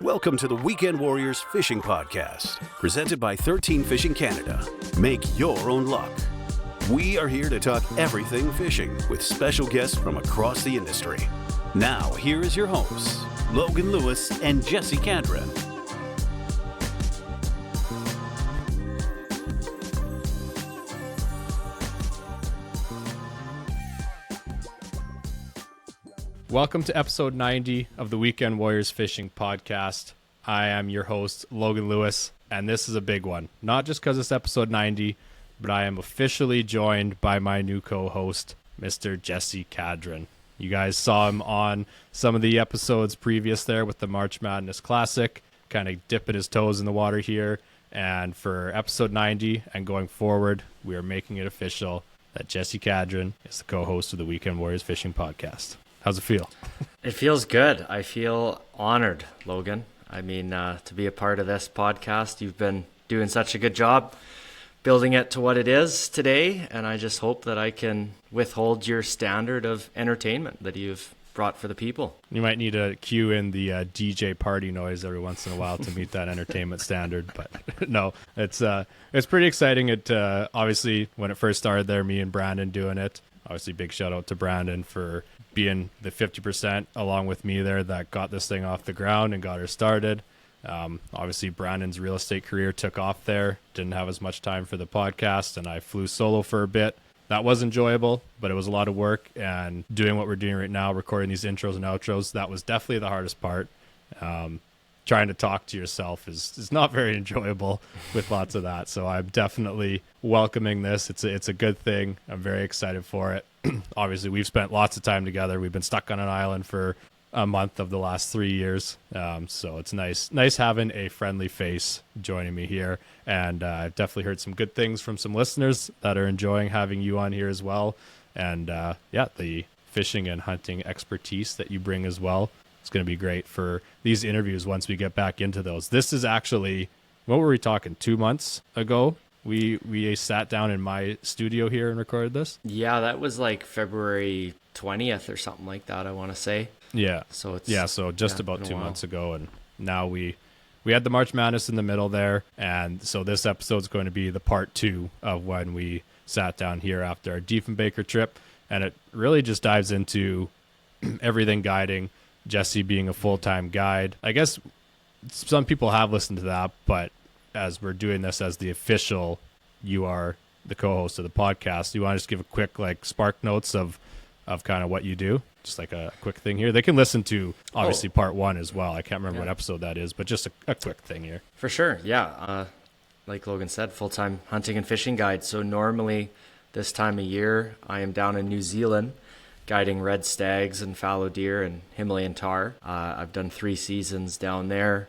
Welcome to the Weekend Warriors Fishing Podcast, presented by 13 Fishing Canada. Make your own luck. We are here to talk everything fishing with special guests from across the industry. Now, here is your hosts, Logan Lewis and Jesse Cadron. Welcome to episode 90 of the Weekend Warriors Fishing Podcast. I am your host, Logan Lewis, and this is a big one. Not just because it's episode 90, but I am officially joined by my new co-host, Mr. Jesse Cadron. You guys saw him on some of the episodes previous there with the March Madness Classic, kind of dipping his toes in the water here. And for episode 90 and going forward, we are making it official that Jesse Cadron is the co-host of the Weekend Warriors Fishing Podcast. How's it feel? It feels good. I feel honored, Logan. I mean, to be a part of this podcast. You've been doing such a good job building it to what it is today, and I just hope that I can withhold your standard of entertainment that you've brought for the people. You might need to cue in the DJ party noise every once in a while to meet that entertainment standard, but no, it's pretty exciting. It obviously, when it first started there, me and Brandon doing it. Obviously, big shout out to Brandon for being the 50% along with me there that got this thing off the ground and got her started. Obviously, Brandon's real estate career took off there. Didn't have as much time for the podcast, and I flew solo for a bit. That was enjoyable, but it was a lot of work. And doing what we're doing right now, recording these intros and outros, that was definitely the hardest part. Trying to talk to yourself is not very enjoyable with lots of that. So I'm definitely welcoming this. It's a good thing. I'm very excited for it. Obviously, we've spent lots of time together. We've been stuck on an island for a month of the last 3 years. So it's nice having a friendly face joining me here. And I've definitely heard some good things from some listeners that are enjoying having you on here as well. And the fishing and hunting expertise that you bring as well. It's going to be great for these interviews once we get back into those. This is actually, what were we talking, 2 months ago? We sat down in my studio here and recorded this? Yeah, that was like February 20th or something like that, I want to say. Yeah. So just about 2 months ago. And now we had the March Madness in the middle there. And so this episode's going to be the part 2 of when we sat down here after our Diefenbaker trip. And it really just dives into everything guiding, Jesse being a full-time guide. I guess some people have listened to that, but as we're doing this as the official, you are the co-host of the podcast. You want to just give a quick spark notes of kind of what you do? Just like a quick thing here. They can listen to obviously part 1 as well. I can't remember what episode that is, but just a quick thing here. For sure, yeah. Like Logan said, full-time hunting and fishing guide. So normally this time of year, I am down in New Zealand guiding red stags and fallow deer and Himalayan tar. I've done 3 seasons down there,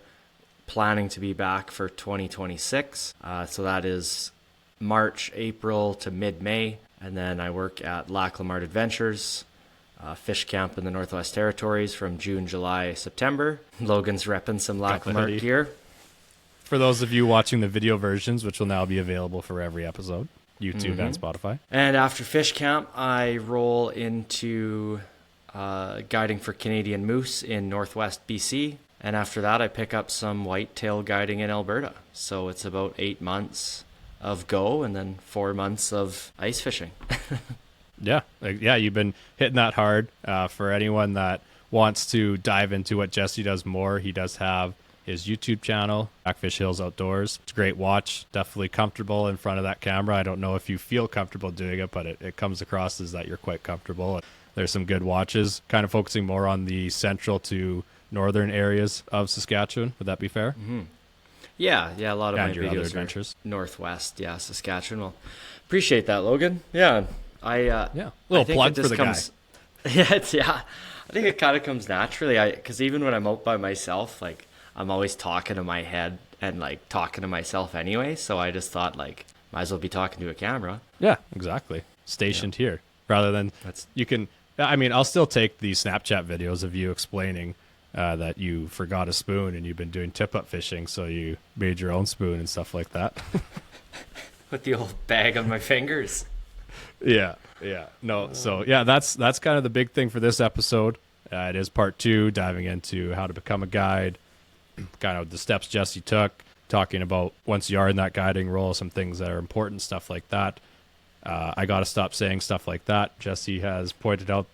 planning to be back for 2026. So that is March, April to mid-May. And then I work at Lac La Marde Adventures, fish camp in the Northwest Territories from June, July, September. Logan's repping some Lac La Marde gear. For those of you watching the video versions, which will now be available for every episode, YouTube and Spotify. And after fish camp, I roll into guiding for Canadian moose in Northwest BC. And after that, I pick up some whitetail guiding in Alberta. So it's about 8 months of go and then 4 months of ice fishing. Yeah, you've been hitting that hard. For anyone that wants to dive into what Jesse does more, he does have his YouTube channel, Blackfish Hills Outdoors. It's a great watch, definitely comfortable in front of that camera. I don't know if you feel comfortable doing it, but it comes across as that you're quite comfortable. There's some good watches, kind of focusing more on the central to northern areas of Saskatchewan. Would that be fair? Mm-hmm. Yeah, a lot of and my your other videos adventures. Are northwest, Saskatchewan. Well, appreciate that, Logan. Yeah, little plug for the guy. I think it kind of comes naturally. Because even when I'm out by myself, I'm always talking to my head and talking to myself anyway. So I just thought might as well be talking to a camera. Yeah, exactly. Stationed here rather than you can. I mean, I'll still take the Snapchat videos of you explaining that you forgot a spoon and you've been doing tip-up fishing, so you made your own spoon and stuff like that. With the old bag on my fingers. Yeah. No, so that's kind of the big thing for this episode. It is part 2, diving into how to become a guide, kind of the steps Jesse took, talking about once you are in that guiding role, some things that are important, stuff like that. I got to stop saying stuff like that. Jesse has pointed out,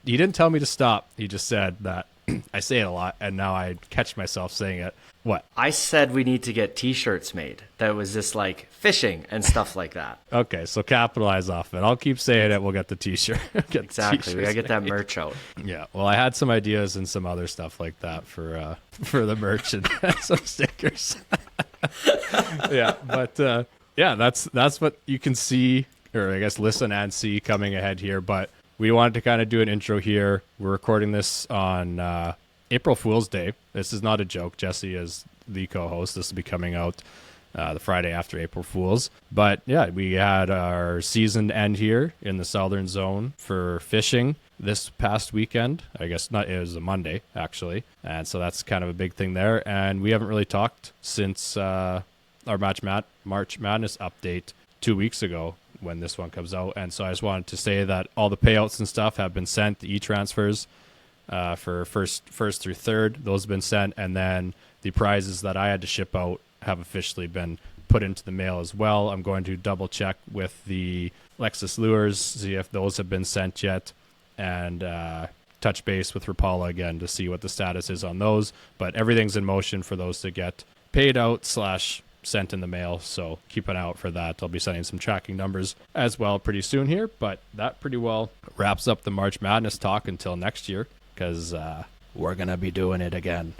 he didn't tell me to stop. He just said that I say it a lot, and now I catch myself saying it. What? I said we need to get T-shirts made that was just like fishing and stuff like that. Okay, so capitalize off it. I'll keep saying it. We'll get the T-shirt. Exactly. We gotta get that merch out. Yeah. Well, I had some ideas and some other stuff like that for the merch and some stickers. Yeah, but yeah, that's what you can see, or I guess listen and see coming ahead here. But we wanted to kind of do an intro here. We're recording this on April Fool's Day. This is not a joke. Jesse is the co-host. This will be coming out the Friday after April Fool's. But yeah, we had our season end here in the Southern Zone for fishing this past weekend. I guess not, it was a Monday actually. And so that's kind of a big thing there. And we haven't really talked since our March Madness update 2 weeks ago when this one comes out. And so I just wanted to say that all the payouts and stuff have been sent, the e-transfers for first through third, those have been sent, and then the prizes that I had to ship out have officially been put into the mail as well. I'm going to double check with the Lexus Lures, see if those have been sent yet, and touch base with Rapala again to see what the status is on those. But everything's in motion for those to get paid out / sent in the mail, so keep an eye out for that. I'll be sending some tracking numbers as well pretty soon here, but that pretty well wraps up the March Madness talk until next year, because we're gonna be doing it again.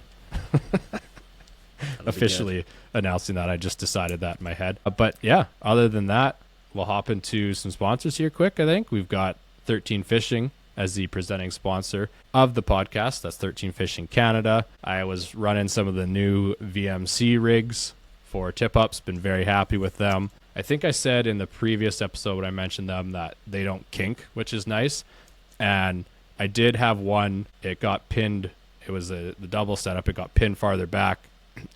Officially announcing that. I just decided that in my head. But yeah, other than that, we'll hop into some sponsors here quick. I think we've got 13 Fishing as the presenting sponsor of the podcast. That's 13 Fishing Canada. I was running some of the new VMC rigs for tip-ups, been very happy with them. I think I said in the previous episode when I mentioned them that they don't kink, which is nice. And I did have one, it got pinned, it was the double setup, it got pinned farther back,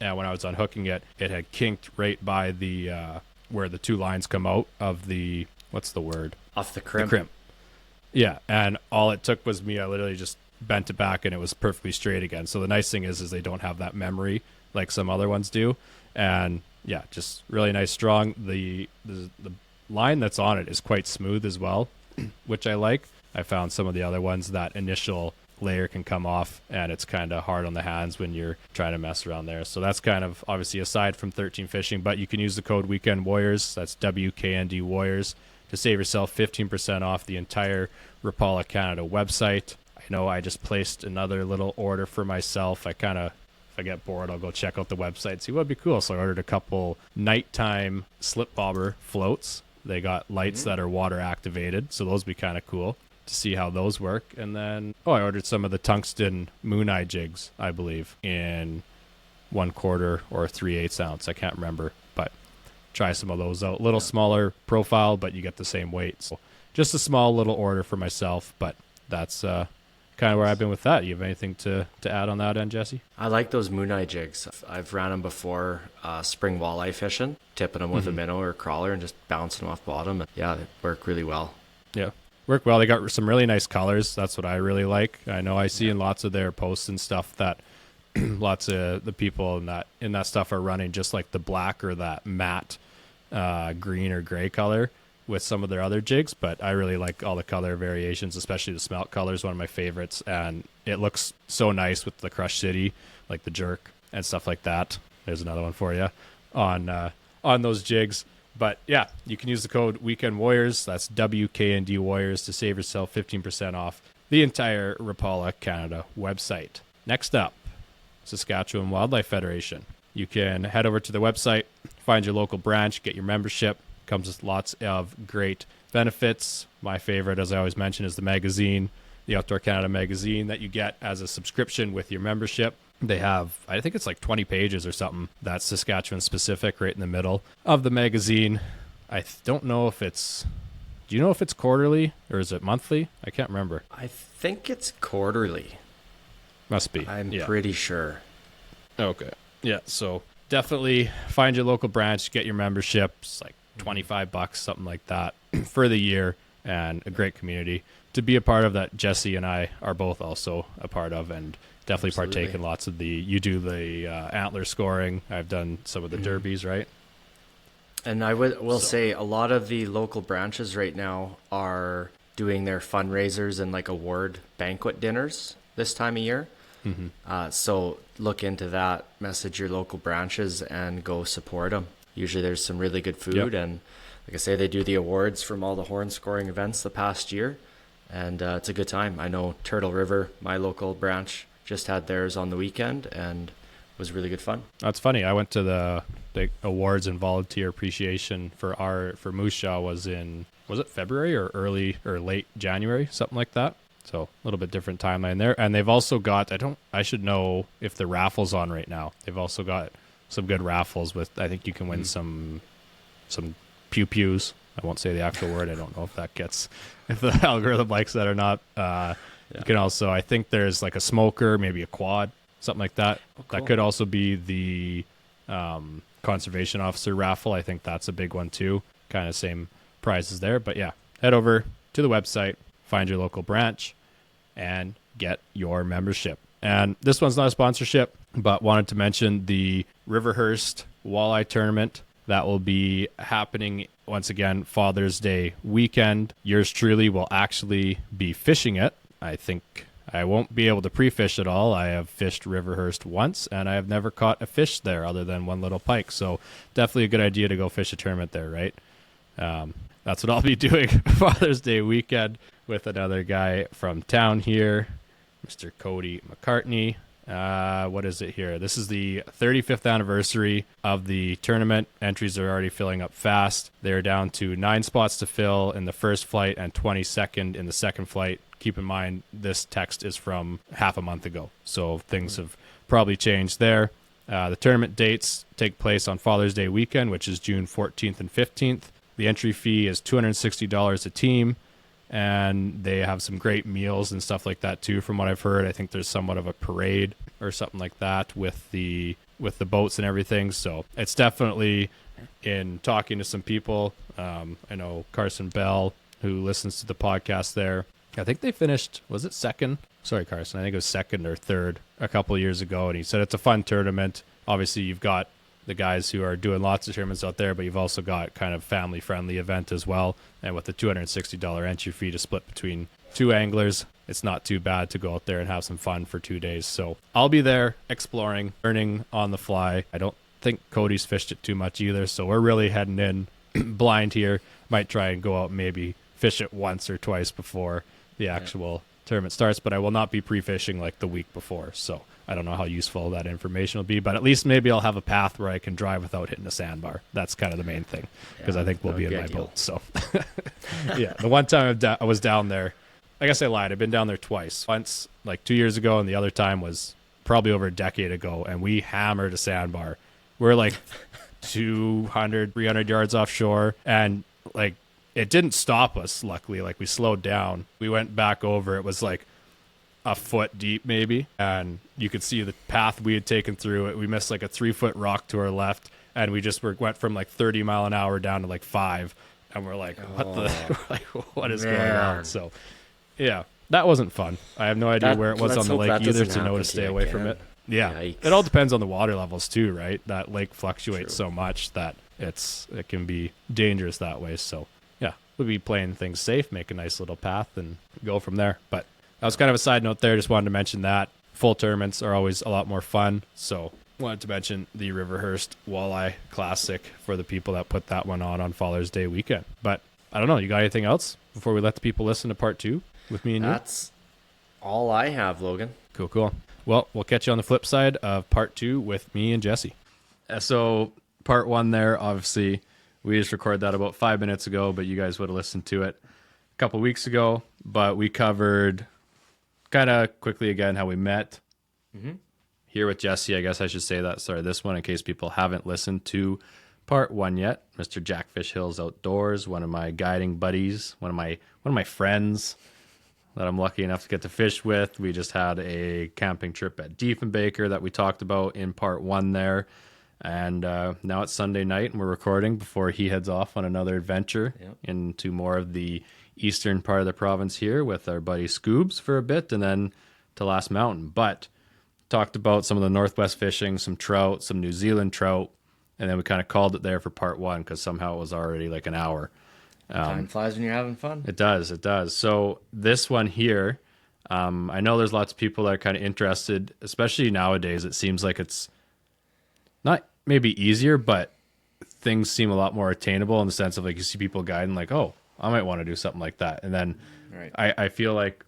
and when I was unhooking it, it had kinked right by the, where the two lines come out of the, what's the word? Off the crimp. The crimp. Yeah, and all it took was me, I literally just bent it back and it was perfectly straight again. So the nice thing is they don't have that memory like some other ones do. And yeah, just really nice, strong. The line that's on it is quite smooth as well, which I like. I found some of the other ones, that initial layer can come off and it's kind of hard on the hands when you're trying to mess around there. So that's kind of obviously aside from 13 Fishing, but you can use the code Weekend Warriors, that's WKND Warriors, to save yourself 15% off the entire Rapala Canada website. I know I just placed another little order for myself. If I get bored, I'll go check out the website, see what would be cool. So I ordered a couple nighttime slip bobber floats. They got lights that are water activated, so those would be kind of cool to see how those work. And then I ordered some of the tungsten moon eye jigs, I believe, in 1/4 or 3/8 ounce. I can't remember, but try some of those out. A little smaller profile, but you get the same weight. So just a small little order for myself, but that's kind of where I've been with that. You have anything to add on that end, Jesse? I like those moon eye jigs. I've ran them before spring walleye fishing, tipping them with a minnow or a crawler and just bouncing them off bottom. Yeah, they work really well. Yeah, work well. They got some really nice colors. That's what I really like. I know I see in lots of their posts and stuff that lots of the people in that stuff are running just like the black or that matte green or gray color with some of their other jigs, but I really like all the color variations, especially the smelt color is one of my favorites, and it looks so nice with the Crush City, like the jerk and stuff like that. There's another one for you on those jigs. But yeah, you can use the code Weekend Warriors, that's WKND Warriors, to save yourself 15% off the entire Rapala Canada website. Next up, Saskatchewan Wildlife Federation. You can head over to the website, find your local branch, get your membership. Comes with lots of great benefits. My favorite, as I always mention, is the magazine, the Outdoor Canada magazine that you get as a subscription with your membership. They have, I think it's like 20 pages or something that's Saskatchewan specific right in the middle of the magazine. I don't know if it's, do you know if it's quarterly or is it monthly? I can't remember. I think it's quarterly. Must be. I'm pretty sure. Okay. Yeah, so definitely find your local branch, get your membership. It's like $25, something like that for the year. and a great community to be a part of that Jesse and I are both also a part of, and definitely partake in lots of you do the antler scoring. I've done some of the derbies, right? And I will say a lot of the local branches right now are doing their fundraisers and like award banquet dinners this time of year. So look into that, message your local branches and go support them. Usually there's some really good food. And like I say, they do the awards from all the horn scoring events the past year. And it's a good time. I know Turtle River, my local branch, just had theirs on the weekend and it was really good fun. That's funny. I went to the awards and volunteer appreciation for Moose Jaw was it February or early or late January, something like that. So a little bit different timeline there. And they've also got, I should know if the raffle's on right now. They've also got some good raffles with, I think you can win some pew-pews. I won't say the actual word. I don't know if the algorithm likes that or not. You can also, I think there's like a smoker, maybe a quad, something like that. Oh, cool. That could also be the conservation officer raffle. I think that's a big one too. Kind of same prizes there. But yeah, head over to the website, find your local branch, and get your membership. And this one's not a sponsorship, but wanted to mention the Riverhurst Walleye Tournament that will be happening once again Father's Day weekend. Yours truly will actually be fishing it. I think I won't be able to pre-fish it all. I have fished Riverhurst once, and I have never caught a fish there other than one little pike. So definitely a good idea to go fish a tournament there, right? That's what I'll be doing Father's Day weekend with another guy from town here, Mr. Cody McCartney. What is it here? This is the 35th anniversary of the tournament. Entries are already filling up fast. They're down to 9 spots to fill in the first flight and 22nd in the second flight. Keep in mind, this text is from half a month ago, so things have probably changed there. The tournament dates take place on Father's Day weekend, which is June 14th and 15th. The entry fee is $260 a team, and they have some great meals and stuff like that too, from what I've heard. I think there's somewhat of a parade or something like that with the boats and everything. So it's definitely, in talking to some people, I know Carson Bell, who listens to the podcast there, I think they finished, was it second? Sorry, Carson, I think it was second or third a couple of years ago, and he said it's a fun tournament. Obviously, you've got the guys who are doing lots of tournaments out there, but you've also got kind of family-friendly event as well. And with the $260 entry fee to split between 2 anglers, it's not too bad to go out there and have some fun for 2 days. So I'll be there exploring, learning on the fly. I don't think Cody's fished it too much either, so we're really heading in blind here. Might try and go out and maybe fish it once or twice before the actual tournament starts, but I will not be pre-fishing like the week before. So I don't know how useful that information will be, but at least maybe I'll have a path where I can drive without hitting a sandbar. That's kind of the main thing, because I think we'll be in my boat. So yeah, the one time I was down there, I guess I lied. I've been down there twice. Once like 2 years ago, and the other time was probably over a decade ago, and we hammered a sandbar. We're like 200, 300 yards offshore, and like it didn't stop us, luckily. Like we slowed down. We went back over. It was like a foot deep maybe, and you could see the path we had taken through it. We missed like a 3-foot rock to our left, and we just went from like 30 mile an hour down to like 5, and we're like, what is going on? So yeah, that wasn't fun. I have no idea where it was on the lake either to know to stay away from it. Yeah. Yikes. It all depends on the water levels too, right? That lake fluctuates so much that it can be dangerous that way. So yeah, we'll be playing things safe, make a nice little path, and go from there. But that was kind of a side note there. Just wanted to mention that. Full tournaments are always a lot more fun. So wanted to mention the Riverhurst Walleye Classic for the people that put that one on Father's Day weekend. But I don't know. You got anything else before we let the people listen to part 2 with me and you? That's all I have, Logan. Cool. Well, we'll catch you on the flip side of part 2 with me and Jesse. So part 1 there, obviously, we just recorded that about 5 minutes ago, but you guys would have listened to it a couple weeks ago. But we covered kind of quickly again how we met here with Jesse. I guess I should say that. Sorry, this one, in case people haven't listened to part 1 yet. Mr. Jackfish Hills Outdoors, one of my guiding buddies, one of my friends that I'm lucky enough to get to fish with. We just had a camping trip at Diefenbaker that we talked about in part 1 there. And now it's Sunday night and we're recording before he heads off on another adventure into more of the eastern part of the province here with our buddy Scoobs for a bit, and then to Last Mountain. But talked about some of the Northwest fishing, some trout, some New Zealand trout, and then we kind of called it there for part one because somehow it was already like an hour. Time flies when you're having fun. It does. So this one here, I know there's lots of people that are kind of interested, especially nowadays. It seems like it's not maybe easier, but things seem a lot more attainable in the sense of like you see people guiding like, oh, I might want to do something like that. And then Right. I feel like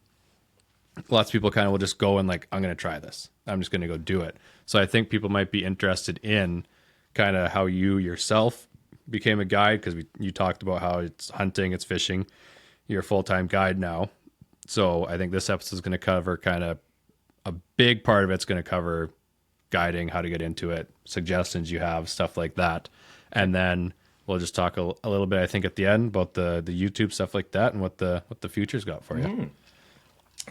lots of people kind of will just go and like, I'm going to try this. I'm just going to go do it. So I think people might be interested in kind of how you yourself became a guide, because you talked about how it's hunting, it's fishing. You're a full-time guide now. So I think this episode is going to cover kind of a big part of it's going to cover guiding, how to get into it, suggestions you have, stuff like that. And then we'll just talk a little bit, I think, at the end about the YouTube stuff like that and what the future's got for you.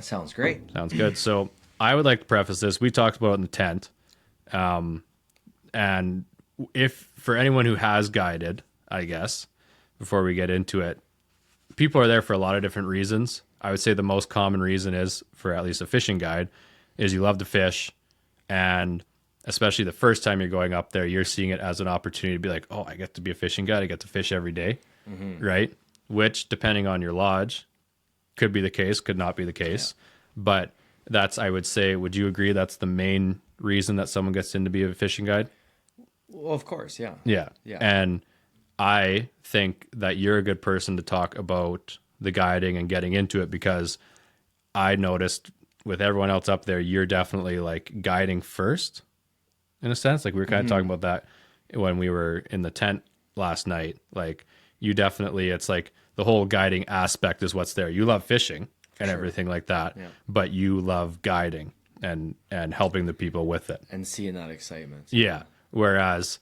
Sounds great. Sounds good. So I would like to preface this. We talked about it in the tent. And if for anyone who has guided, I guess, before we get into it, people are there for a lot of different reasons. I would say the most common reason is, for at least a fishing guide, is you love to fish. And especially the first time you're going up there, you're seeing it as an opportunity to be like, oh, I get to be a fishing guide. I get to fish every day. Right? Which, depending on your lodge, could be the case, could not be the case. Yeah. But that's, I would say, would you agree that's the main reason that someone gets in to be a fishing guide? Well, of course, yeah. Yeah. And I think that you're a good person to talk about the guiding and getting into it, because I noticed with everyone else up there, you're definitely like guiding first, in a sense. Like we were kind of talking about that when we were in the tent last night. Like you definitely, it's like the whole guiding aspect is what's there. You love fishing and everything like that, but you love guiding and helping the people with it. And seeing that excitement. Yeah. Whereas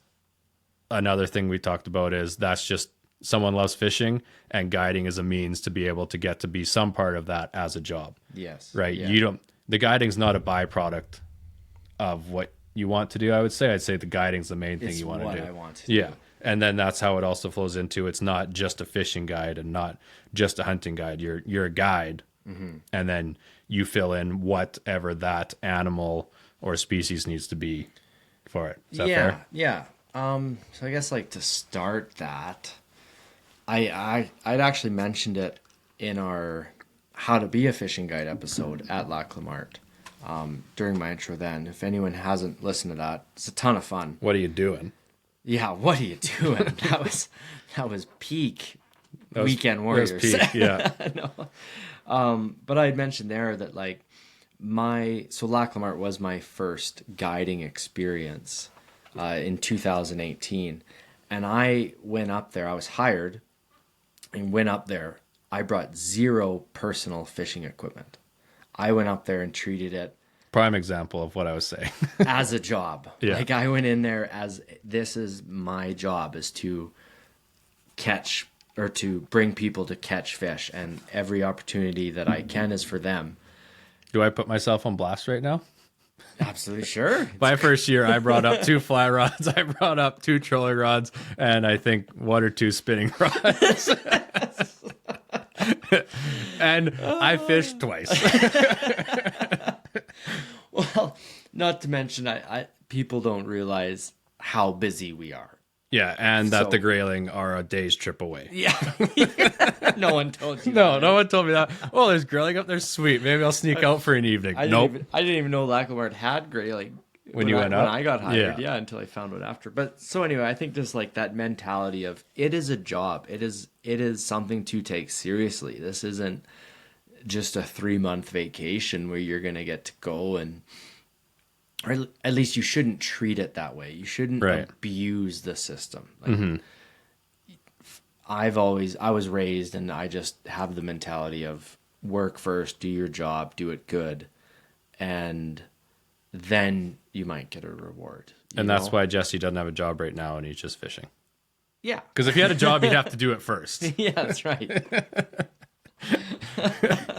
another thing we talked about is that's just someone loves fishing, and guiding is a means to be able to get to be some part of that as a job. Yes. Right. Yeah. The guiding's not a byproduct of what you want to do. I'd say the guiding's the main thing you want to do. I want to do. And then that's how it also flows into, it's not just a fishing guide and not just a hunting guide. You're a guide, and then you fill in whatever that animal or species needs to be for it. Is that fair? Yeah. So I guess like to start that, I'd actually mentioned it in our How to Be a Fishing Guide episode at La Clamart during my intro then. If anyone hasn't listened to that, it's a ton of fun. What are you doing? Yeah, what are you doing? that was peak Weekend Warriors. That was peak, yeah. No. But I had mentioned there that like so La Clamart was my first guiding experience in 2018. And I went up there, I was hired and went up there. I brought zero personal fishing equipment. I went up there and treated it prime example of what I was saying. as a job. Yeah. Like I went in there as this is my job, is to catch or to bring people to catch fish, and every opportunity that I can is for them. Do I put myself on blast right now? Absolutely sure. My first year, I brought up 2 fly rods, I brought up 2 trolling rods, and I think 1 or 2 spinning rods. And I fished twice. Well, not to mention, I people don't realize how busy we are. Yeah, and that So- the Grayling are a day's trip away. Yeah. No one told you. No, no one told me that. Oh, there's Grayling up there. Sweet. Maybe I'll sneak out for an evening. I Nope. didn't even know La Clamart had Grayling When you went when up? I got hired. Yeah. Yeah, until I found out after. But so anyway, I think just like that mentality of it is a job. It is something to take seriously. This isn't just a 3-month vacation where you're gonna get to go and, or at least you shouldn't treat it that way. You shouldn't Right. abuse the system. Like, I was raised, and I just have the mentality of work first, do your job, do it good, and then you might get a reward. And that's why Jesse doesn't have a job right now, and he's just fishing. Yeah. Because if he had a job, he'd have to do it first. Yeah, that's right.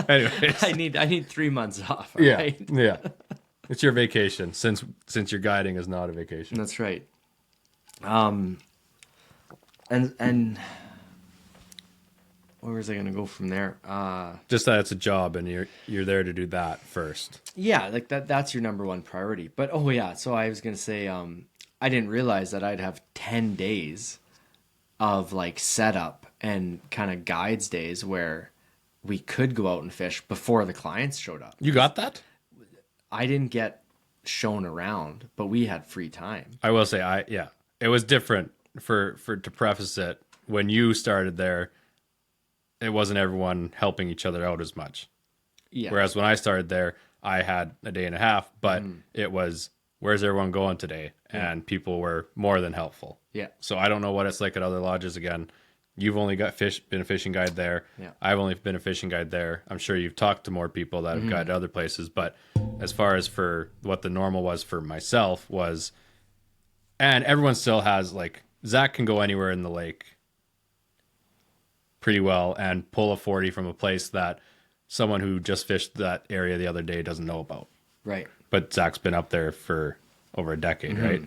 Anyways. I need 3 months off. Yeah. Right? Yeah. It's your vacation, since your guiding is not a vacation. That's right. And where was I going to go from there? Just that it's a job and you're there to do that first. Yeah, like that's your number one priority. But oh yeah, so I was going to say I didn't realize that I'd have 10 days of like setup and kind of guides days where we could go out and fish before the clients showed up. You got that? I didn't get shown around, but we had free time. I will say, it was different. For to preface it, when you started there, it wasn't everyone helping each other out as much. Yeah. Whereas when I started there, I had a day and a half, but it was, where's everyone going today? And people were more than helpful. Yeah. So I don't know what it's like at other lodges. Again, you've only been a fishing guide there. Yeah. I've only been a fishing guide there. I'm sure you've talked to more people that have guided other places. But as far as for what the normal was for myself was, and everyone still has, like, Zach can go anywhere in the lake pretty well and pull a 40 from a place that someone who just fished that area the other day doesn't know about. Right. But Zach's been up there for over a decade, right?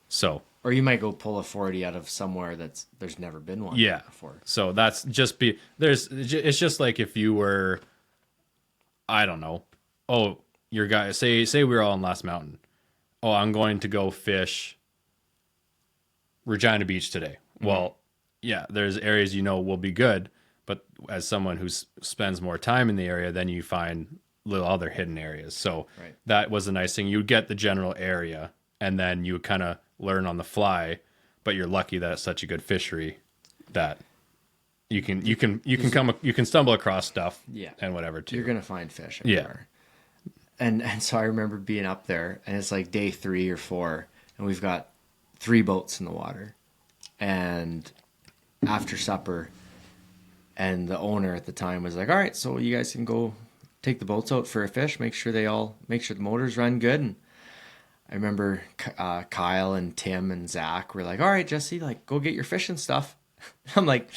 So, or you might go pull a 40 out of somewhere there's never been one before. So that's just it's just like if you were, I don't know. Oh, your guy, say we were all in Last Mountain. Oh, I'm going to go fish Regina Beach today. Well, yeah, there's areas will be good, but as someone who spends more time in the area, then you find little other hidden areas. So that was a nice thing. You would get the general area, and then you would kind of learn on the fly. But you're lucky that it's such a good fishery that you can stumble across stuff, and whatever too. You're gonna find fish everywhere. And so I remember being up there, and it's like day 3 or 4, and we've got 3 boats in the water, and after supper, and the owner at the time was like, all right, so you guys can go take the boats out for a fish, make sure the motors run good. And I remember Kyle and Tim and Zach were like, all right, Jesse, like, go get your fishing stuff. I'm like,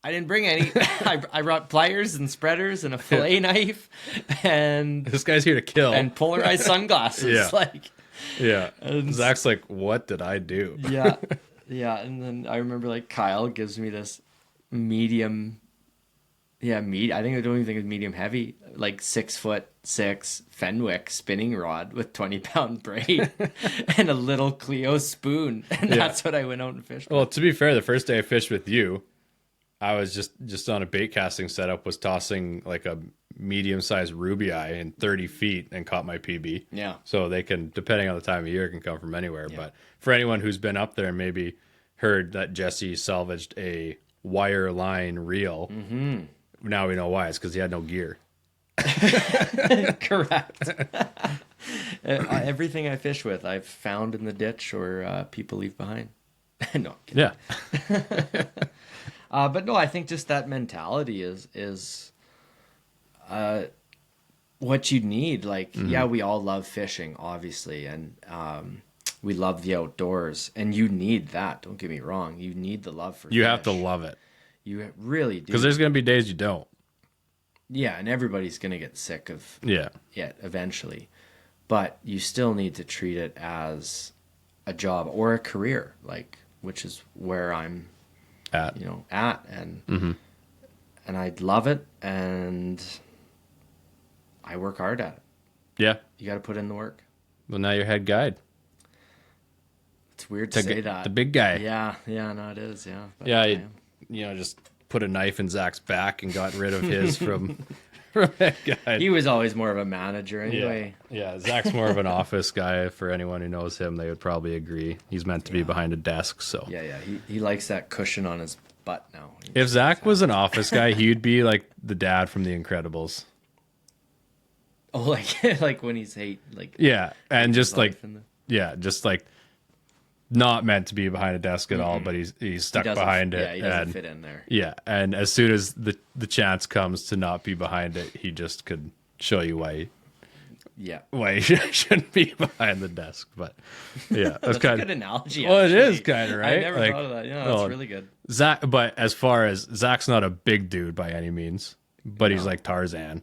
I didn't bring any. I brought pliers and spreaders and a fillet knife, and this guy's here to kill, and polarized sunglasses. And Zach's like, what did I do? Yeah. And then I remember, like, Kyle gives me this medium. I don't even think it's medium heavy, like 6'6" Fenwick spinning rod with 20-pound braid and a little Clio spoon, and that's what I went out and fished. Well, to be fair, the first day I fished with you, I was just on a bait casting setup, was tossing like a medium-sized ruby eye in 30 feet and caught my PB. Yeah. So they can, depending on the time of year, can come from anywhere. Yeah. But for anyone who's been up there and maybe heard that Jesse salvaged a wire line reel, now we know why. It's because he had no gear. Correct. Everything I fish with, I've found in the ditch or people leave behind. No, I'm kidding. Yeah. But no, I think just that mentality is what you need. Like, yeah, we all love fishing, obviously, and we love the outdoors, and you need that. Don't get me wrong. You need the love for fish. You have to love it. You really do. Because there's going to be days you don't. Yeah, and everybody's going to get sick of it eventually. But you still need to treat it as a job or a career, like, which is where I'm at, and I love it, and I work hard at it. Yeah. You got to put in the work. Well, now you're head guide. It's weird to say that. The big guy. Yeah, no, it is, yeah. But yeah, just put a knife in Zach's back and got rid of his from head guide. He was always more of a manager anyway. Yeah, Zach's more of an office guy. For anyone who knows him, they would probably agree. He's meant to be behind a desk, so. Yeah, he likes that cushion on his butt now. If Zach was an office guy, he'd be like the dad from The Incredibles. Oh, like when he's yeah, and just like not meant to be behind a desk at all, but he's stuck behind it. Yeah, he doesn't fit in there. Yeah, and as soon as the chance comes to not be behind it, he just could show you why he shouldn't be behind the desk. But yeah, that's kind of a good analogy. Well, it is kind of, right? I never thought of that. Yeah, that's really good. Zach, but as far as Zach's not a big dude by any means, but he's like Tarzan.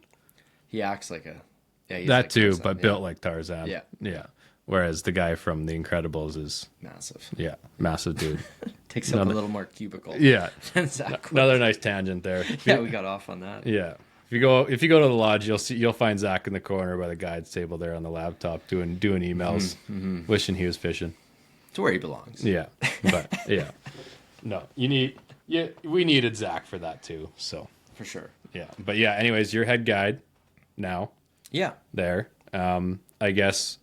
He acts like a that like too, Tarzan, but built like Tarzan. Yeah. Whereas the guy from The Incredibles is massive. Yeah, massive dude. Takes up a little more cubicle. Yeah. than Zach would. Another nice tangent there. Yeah, we got off on that. Yeah. If you go to the lodge, you'll find Zach in the corner by the guides table there on the laptop doing emails, wishing he was fishing. It's where he belongs. Yeah. But yeah. No, we needed Zach for that too. So For sure. yeah. But yeah, anyways, you're head guide now Yeah. there. I guess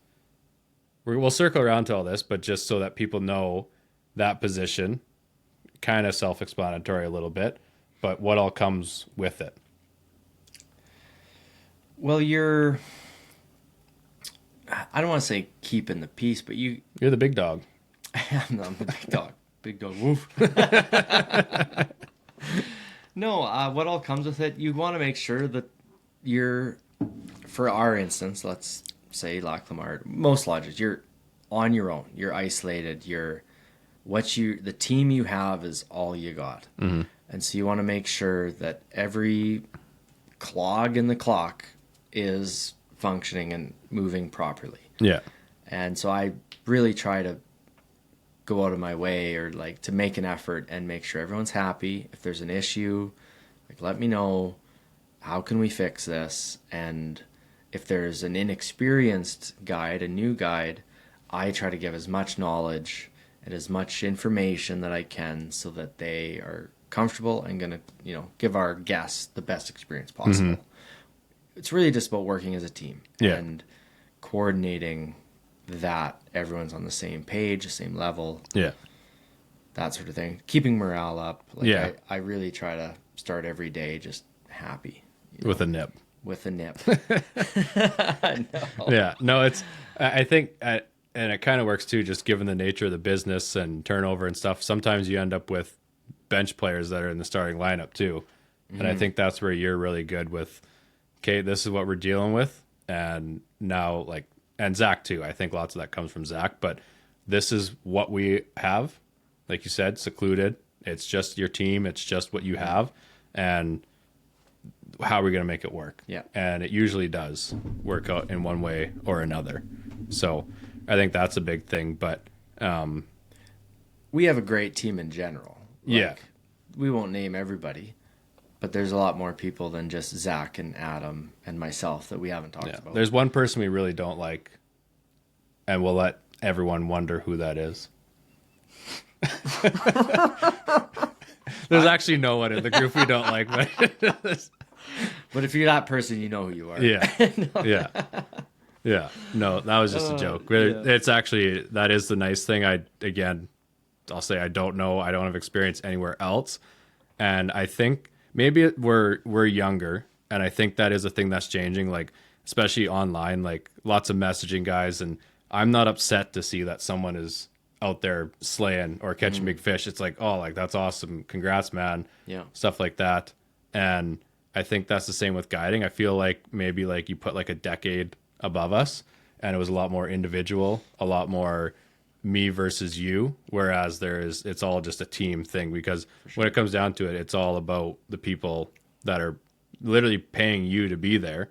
we'll circle around to all this, but just so that people know that position, kind of self-explanatory a little bit, but what all comes with it. Well, I don't want to say keeping the peace, but you're the big dog. I'm the big dog. Big dog, woof. No, what all comes with it, you want to make sure that for our instance, let's say Lac La Mar, most lodges, you're on your own. You're isolated. The team you have is all you got. Mm-hmm. And so you want to make sure that every clog in the clock is functioning and moving properly. Yeah. And so I really try to go out of my way or like to make an effort and make sure everyone's happy. If there's an issue, like let me know. How can we fix this? And if there's an inexperienced guide, a new guide, I try to give as much knowledge and as much information that I can so that they are comfortable and going to, give our guests the best experience possible. Mm-hmm. It's really just about working as a team and coordinating that everyone's on the same page, the same level. Yeah. That sort of thing. Keeping morale up. I really try to start every day just happy. With a nip. With a nip. No. Yeah. No, I think, and it kind of works too, just given the nature of the business and turnover and stuff. Sometimes you end up with bench players that are in the starting lineup too. Mm-hmm. And I think that's where you're really good with, okay, this is what we're dealing with. And now, and Zach too. I think lots of that comes from Zach, but this is what we have. Like you said, secluded. It's just your team. It's just what you have. And how are we going to make it work? Yeah. And it usually does work out in one way or another. So I think that's a big thing. But we have a great team in general. Yeah. We won't name everybody, but there's a lot more people than just Zach and Adam and myself that we haven't talked about. There's one person we really don't like, and we'll let everyone wonder who that is. There's actually no one in the group we don't like. But if you're that person, you know who you are. Yeah. Yeah. Yeah. No, that was just a joke. It's actually, that is the nice thing. I'll say I don't know. I don't have experience anywhere else. And I think maybe we're younger. And I think that is a thing that's changing, especially online, lots of messaging guys. And I'm not upset to see that someone is out there slaying or catching big fish. It's that's awesome. Congrats, man. Yeah. Stuff like that. And I think that's the same with guiding. I feel like maybe you put a decade above us and it was a lot more individual, a lot more me versus you. Whereas it's all just a team thing, because when it comes down to it, it's all about the people that are literally paying you to be there.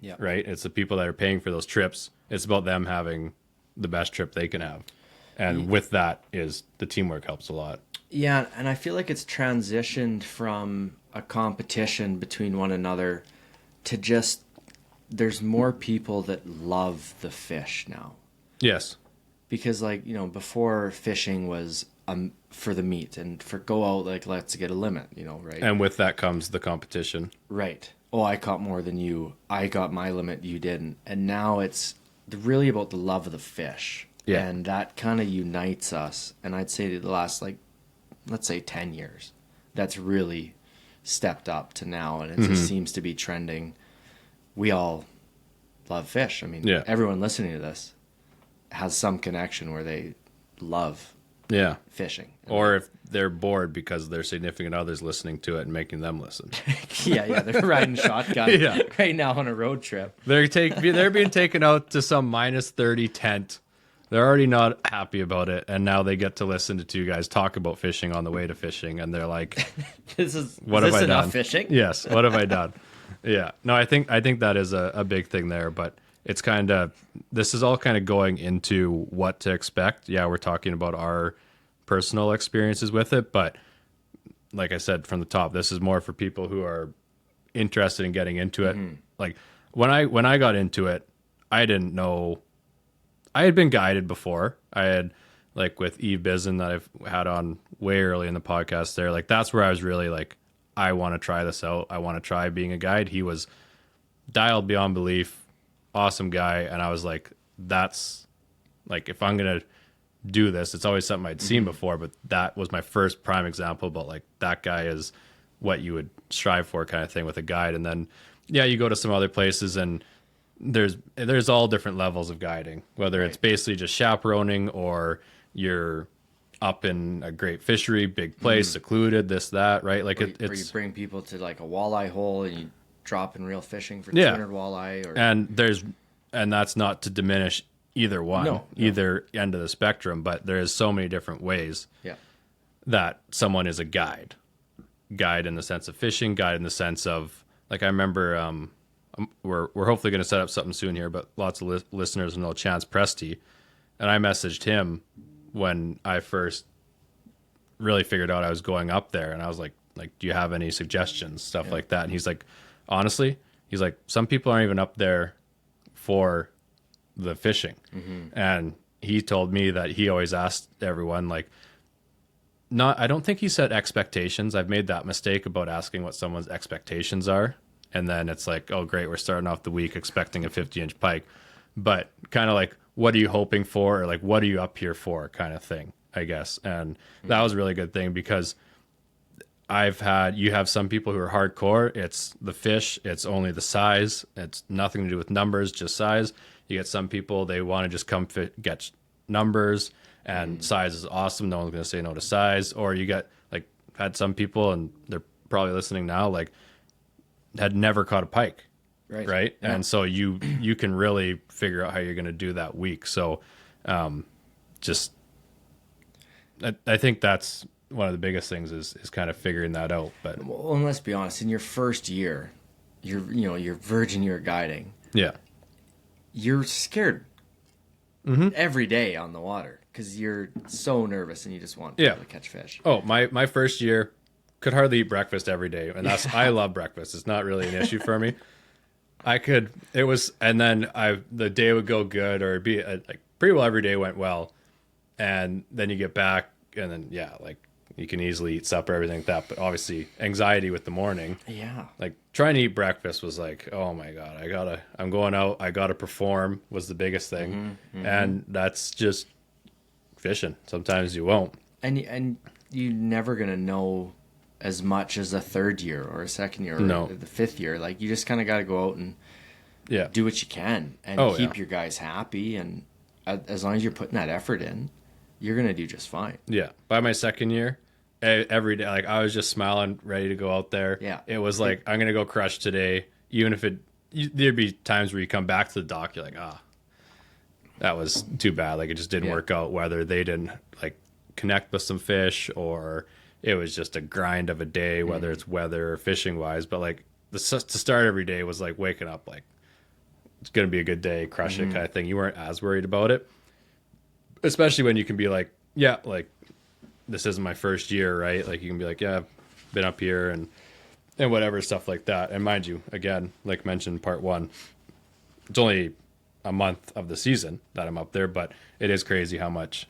Yeah. Right. It's the people that are paying for those trips. It's about them having the best trip they can have. And with that is the teamwork helps a lot. Yeah. And I feel like it's transitioned from a competition between one another to just, there's more people that love the fish now. Yes. Because before fishing was for the meat and for go out, let's get a limit, right? And with that comes the competition. Right. Oh, I caught more than you. I got my limit, you didn't. And now it's really about the love of the fish. Yeah. And that kind of unites us. And I'd say the last, let's say 10 years, that's really stepped up to now. And it just seems to be trending. We all love fish. I mean, everyone listening to this has some connection where they love fishing. Or if they're bored because their significant other's listening to it and making them listen. Yeah, they're riding shotgun right now on a road trip. They're being taken out to some -30 tent. They're already not happy about it, and now they get to listen to two guys talk about fishing on the way to fishing, and they're like, "What have I done? Fishing? Yes, what have I done?" Yeah, no, I think that is a big thing there, but it's this is all kind of going into what to expect. Yeah, we're talking about our personal experiences with it, but like I said from the top, this is more for people who are interested in getting into it. Like when I got into it, I didn't know. I had been guided before. I had, like, with Eve Bizen that I've had on way early in the podcast there, like that's where I was really like, I want to try this out. I want to try being a guide. He was dialed beyond belief, awesome guy, and I was like, that's like, if I'm gonna do this, it's always something I'd seen before, but that was my first prime example about like, that guy is what you would strive for, kind of thing, with a guide. And then yeah, you go to some other places and there's all different levels of guiding, whether it's basically just chaperoning or you're up in a great fishery, big place, secluded, this, that, right? Like it's or you bring people to like a walleye hole and you drop in real fishing for 200 walleye. Or and that's not to diminish either one, either end of the spectrum, but there's so many different ways that someone is a guide in the sense of fishing, guide in the sense of, like, I remember, we're hopefully going to set up something soon here, but lots of listeners know Chance Presti, and I messaged him when I first really figured out I was going up there, and I was like, do you have any suggestions, stuff like that? And he's like, honestly, he's like, some people aren't even up there for the fishing. And he told me that he always asked everyone, like, I don't think he said expectations. I've made that mistake about asking what someone's expectations are. And then it's like, oh, great, we're starting off the week expecting a 50-inch pike. But kind of like, what are you hoping for? Or like, what are you up here for, kind of thing, I guess. And that was a really good thing, because you have some people who are hardcore. It's the fish. It's only the size. It's nothing to do with numbers, just size. You get some people, they want to just come get numbers, and size is awesome. No one's going to say no to size. Or you get, like, had some people, and they're probably listening now, like, had never caught a pike, right? Yeah. And so you can really figure out how you're going to do that week. So just I think that's one of the biggest things is kind of figuring that out. But well, and let's be honest, in your first year, you're virgin year guiding. Yeah. You're scared every day on the water because you're so nervous and you just want to catch fish. Oh, my first year, could hardly eat breakfast every day, and I love breakfast. It's not really an issue for me. And then the day would go good, or it'd be like pretty well every day went well, and then you get back, and then like you can easily eat supper, everything like that. But obviously, anxiety with the morning. Yeah. Like trying to eat breakfast was like, oh my god, I'm going out, I gotta perform was the biggest thing, and that's just fishing. Sometimes you won't, and you're never gonna know as much as a third year or a second year or the fifth year. Like, you just kind of got to go out and do what you can and keep your guys happy. And as long as you're putting that effort in, you're going to do just fine. Yeah. By my second year, every day, like, I was just smiling, ready to go out there. Yeah. It was like, I'm going to go crush today. Even if there'd be times where you come back to the dock, you're like, that was too bad. Like, it just didn't work out, whether they didn't like connect with some fish, or it was just a grind of a day, whether it's weather or fishing wise. But like to start every day was like waking up, like, it's going to be a good day, crush it, kind of thing. You weren't as worried about it, especially when you can be like, like, this isn't my first year, right? Like, you can be like, I've been up here and whatever, stuff like that. And mind you, again, like mentioned, part one, it's only a month of the season that I'm up there, but it is crazy how much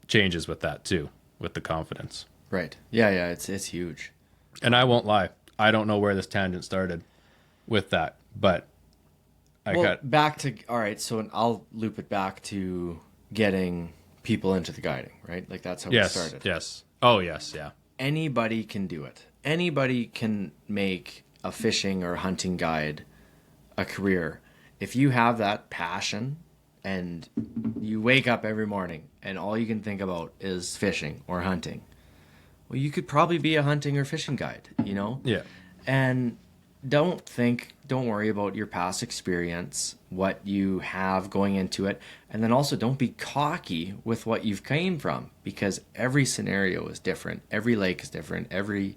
changes with that too, with the confidence. Right. Yeah, it's huge. And I won't lie, I don't know where this tangent started with that, but back to, all right, so I'll loop it back to getting people into the guiding, right? Like, that's how we started. Yes. Oh, yes, yeah. Anybody can do it. Anybody can make a fishing or hunting guide a career. If you have that passion and you wake up every morning and all you can think about is fishing or hunting, well, you could probably be a hunting or fishing guide, you know? Yeah. And don't worry about your past experience, what you have going into it. And then also don't be cocky with what you've came from, because every scenario is different. Every lake is different. Every,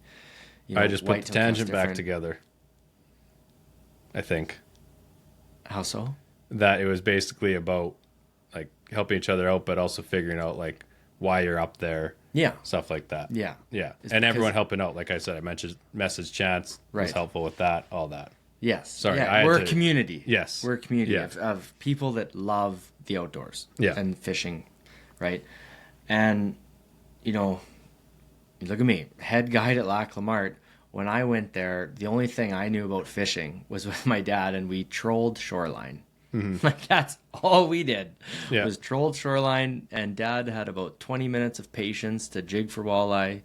I just put the tangent back together, I think. How so? That it was basically about like helping each other out, but also figuring out like why you're up there, Yeah. stuff like that. Yeah. Yeah. It's And everyone because- helping out. Like I said, I mentioned message chants was Right. helpful with that, all that. Yes. Sorry, Yeah, I had we're to- a community. Yes. We're a community Yeah. of people that love the outdoors Yeah. and fishing, right? And, you know, you look at me, head guide at Lac La Marte. When I went there, the only thing I knew about fishing was with my dad, and we trolled shoreline. Like, that's all we did Yeah. was trolled shoreline, and Dad had about 20 minutes of patience to jig for walleye.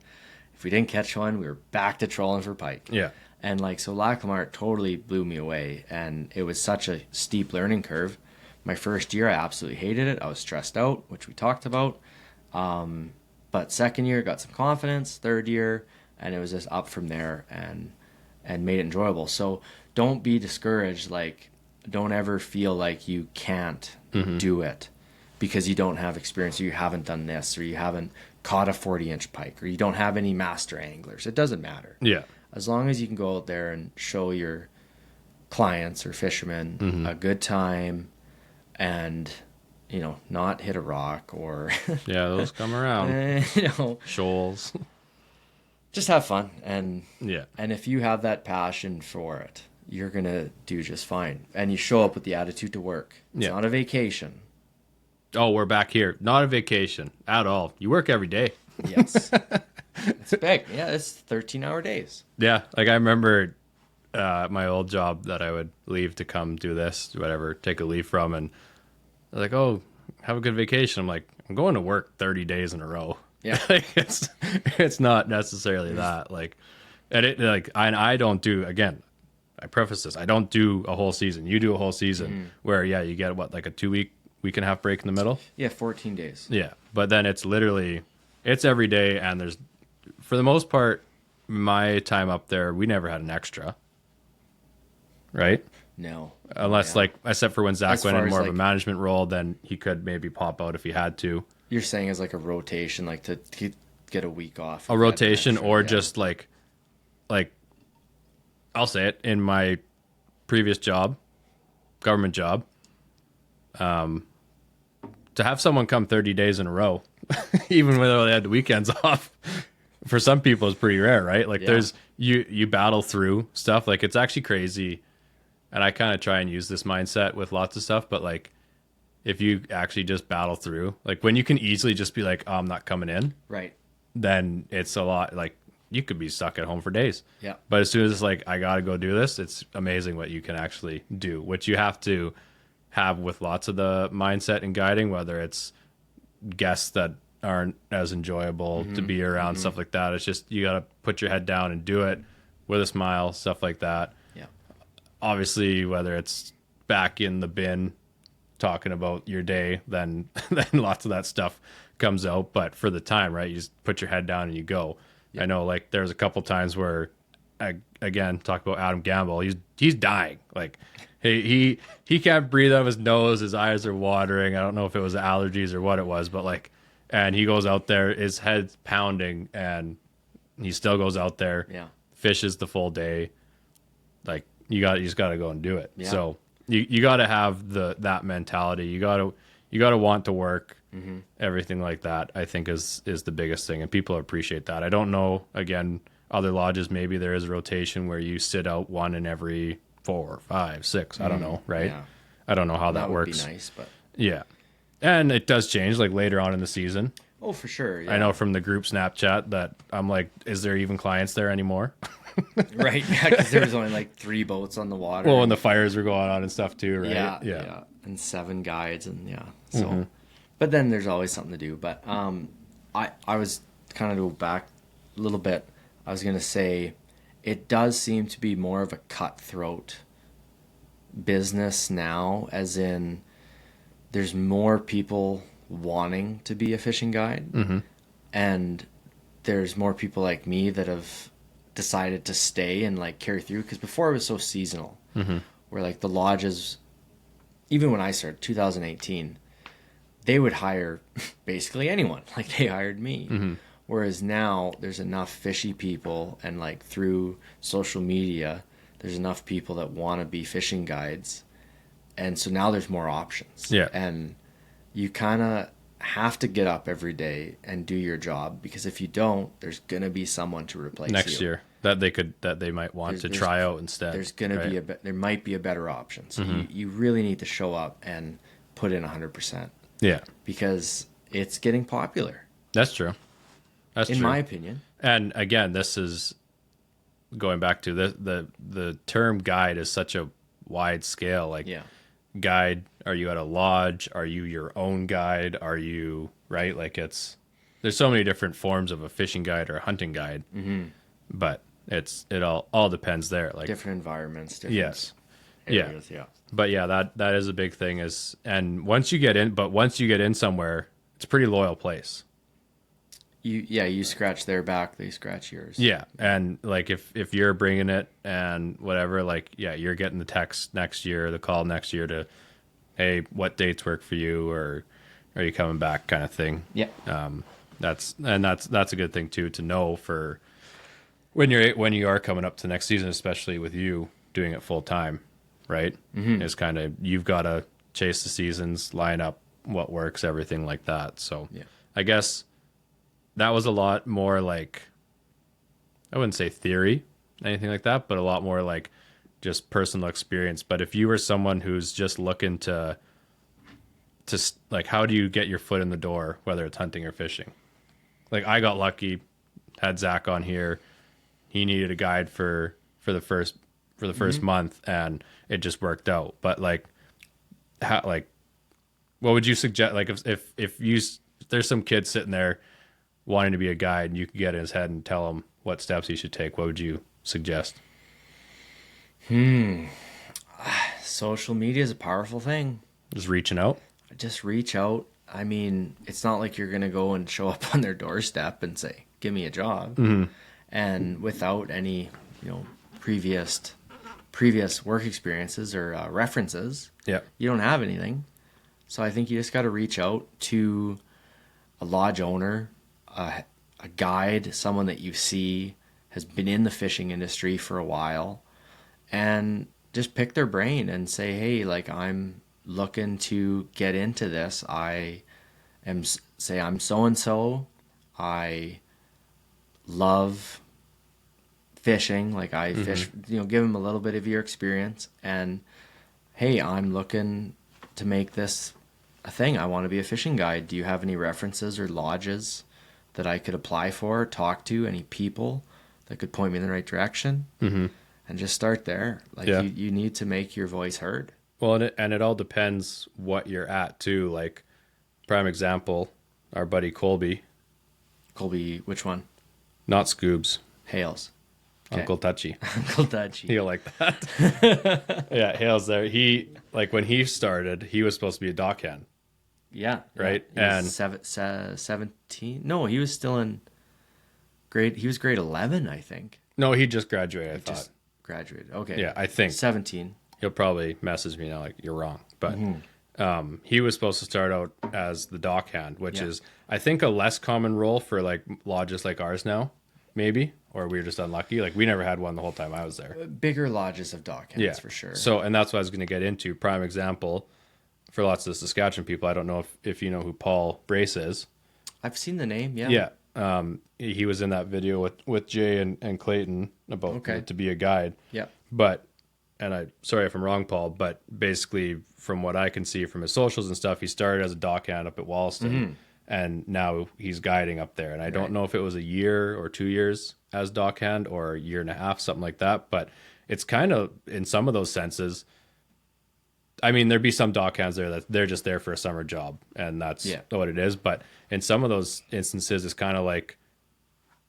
If we didn't catch one, we were back to trolling for pike. Yeah. And like, so Lac La Marte totally blew me away, and it was such a steep learning curve. My first year, I absolutely hated it. I was stressed out, which we talked about. But second year, got some confidence. Third year, and it was just up from there, and made it enjoyable. So don't be discouraged. Like, don't ever feel like you can't do it because you don't have experience, or you haven't done this, or you haven't caught a 40-inch pike, or you don't have any master anglers. It doesn't matter. Yeah. As long as you can go out there and show your clients or fishermen a good time, and, you know, not hit a rock or, Yeah, those come around. you know, Shoals. just have fun. And Yeah. if you have that passion for it, you're going to do just fine. And you show up with the attitude to work. It's Yeah. not a vacation. Oh, we're back here. Not a vacation at all. You work every day. Yes. It's big. Yeah, it's 13-hour days. Yeah. Like I remember my old job that I would leave to come do this, whatever, take a leave from. And they're like, oh, have a good vacation. I'm like, I'm going to work 30 days in a row. Yeah. Like it's not necessarily that. Like, and it like I don't do, again, I preface this, I don't do a whole season. You do a whole season where, yeah, you get what, like a 2-week, week and a half break in the middle? Yeah, 14 days. Yeah. But then it's literally, it's every day. And there's, for the most part, my time up there, we never had an extra. Right? No. Unless, Yeah. like, except for when Zach As went far in as, more of a like- management role, then he could maybe pop out if he had to. You're saying as like a rotation, like to get a week off. A rotation or just like I'll say it, in my previous job, government job, to have someone come 30 days in a row, even when they had the weekends off, for some people is pretty rare, right? Like Yeah. there's you battle through stuff. Like it's actually crazy. And I kind of try and use this mindset with lots of stuff, but like if you actually just battle through, like when you can easily just be like, oh, I'm not coming in, Right. then it's a lot. Like you could be stuck at home for days. Yeah. But as soon as it's like, I got to go do this, it's amazing what you can actually do, which you have to have with lots of the mindset and guiding, whether it's guests that aren't as enjoyable to be around, stuff like that. It's just, you got to put your head down and do it with a smile, stuff like that. Yeah. Obviously, whether it's back in the bin talking about your day, then lots of that stuff comes out. But for the time, right, you just put your head down and you go. I know, like, there's a couple times where, again, talk about Adam Gamble. He's dying. Like, he can't breathe out of his nose. His eyes are watering. I don't know if it was allergies or what it was, but like, and he goes out there, his head's pounding, and he still goes out there. Yeah. Fishes the full day. Like, you just got to go and do it. Yeah. So you got to have that mentality. You got to want to work. Everything like that, I think, is the biggest thing, and people appreciate that. I don't know, again, other lodges, maybe there is a rotation where you sit out one in every 4, 5, 6. I don't know, right? Yeah. I don't know how that That would works. be nice, but Yeah, and it does change, like later on in the season. oh, for sure. Yeah. I know from the group Snapchat that I'm like, is there even clients there anymore? Right. Yeah, because there was only like 3 boats on the water. Well, when the fires were going on and stuff too, right? Yeah. And 7 guides, and yeah. So, but then there's always something to do. But I was kind of to go back a little bit. I was gonna say, it does seem to be more of a cutthroat business now, as in there's more people wanting to be a fishing guide, and there's more people like me that have decided to stay and like carry through, because before it was so seasonal, where like the lodges, even when I started 2018, they would hire basically anyone. Like they hired me. Whereas now there's enough fishy people, and like through social media, there's enough people that want to be fishing guides. And so now there's more options. Yeah. And you kind of have to get up every day and do your job, because if you don't, there's going to be someone to replace next you. year that they might want to try out instead. There's going to be there might be a better option. So you really need to show up and put in 100%. Yeah. Because it's getting popular. That's true. That's in true. my opinion. And again, this is going back to the term guide is such a wide scale. Like, guide, are you at a lodge? Are you your own guide? Are you, right? Like, there's so many different forms of a fishing guide or a hunting guide. Mm-hmm. But it all depends there. Like, different environments, different areas, yeah. But yeah, that is a big thing once you get in somewhere, it's a pretty loyal place. You scratch their back, they scratch yours. Yeah, and like if you're bringing it and whatever, like, yeah, you're getting the text next year, the call next year to, hey, what dates work for you, or are you coming back, kind of thing. Yeah. That's a good thing too to know for when you are coming up to next season, especially with you doing it full time, right? Mm-hmm. It's kind of, you've got to chase the seasons, line up what works, everything like that. So I guess that was a lot more like, I wouldn't say theory, anything like that, but a lot more like just personal experience. But if you were someone who's just looking to like, how do you get your foot in the door, whether it's hunting or fishing? Like, I got lucky, had Zach on here. He needed a guide for the first month, and it just worked out. But like, what would you suggest? Like, if there's some kid sitting there wanting to be a guide, and you could get in his head and tell him what steps he should take, what would you suggest? Social media is a powerful thing. Just reaching out. Just reach out. I mean, it's not like you're going to go and show up on their doorstep and say, give me a job. Mm-hmm. And without any, previous work experiences or references, you don't have anything. So I think you just got to reach out to a lodge owner, a guide, someone that you see has been in the fishing industry for a while, and just pick their brain and say, hey, like, I'm looking to get into this. I'm so-and-so. I love fishing. Like, I fish, give them a little bit of your experience, and hey, I'm looking to make this a thing. I want to be a fishing guide. Do you have any references or lodges that I could apply for, talk to, any people that could point me in the right direction? Mm-hmm. And just start there. Like, you need to make your voice heard. Well, and it all depends what you're at too. Like, prime example, our buddy Colby. Colby, which one? Not Scoobs. Hales. Okay. Uncle Touchy. Uncle Touchy. He'll like that. Yeah, Hales there. When he started, he was supposed to be a dockhand. Yeah. Right? Yeah. And 17? No, he was still in he was grade 11, I think. No, he just graduated, I thought. Just graduated. Okay. Yeah, I think. 17. He'll probably message me now like, you're wrong. But he was supposed to start out as the dockhand, which is, I think, a less common role for like lodges like ours now, maybe. Or we were just unlucky. Like, we never had one the whole time I was there. Bigger lodges of dockhands, for sure. So, and that's what I was going to get into. Prime example, for lots of the Saskatchewan people, I don't know if you know who Paul Brace is. I've seen the name, yeah. Yeah. He was in that video with Jay and Clayton about to be a guide. Yeah. But, and sorry if I'm wrong, Paul, but basically from what I can see from his socials and stuff, he started as a dockhand up at Wollaston, and now he's guiding up there. And I don't know if it was a year or 2 years as dockhand or a year and a half, something like that. But it's kind of, in some of those senses, I mean, there'd be some dockhands there that they're just there for a summer job, and that's what it is. But in some of those instances, it's kind of like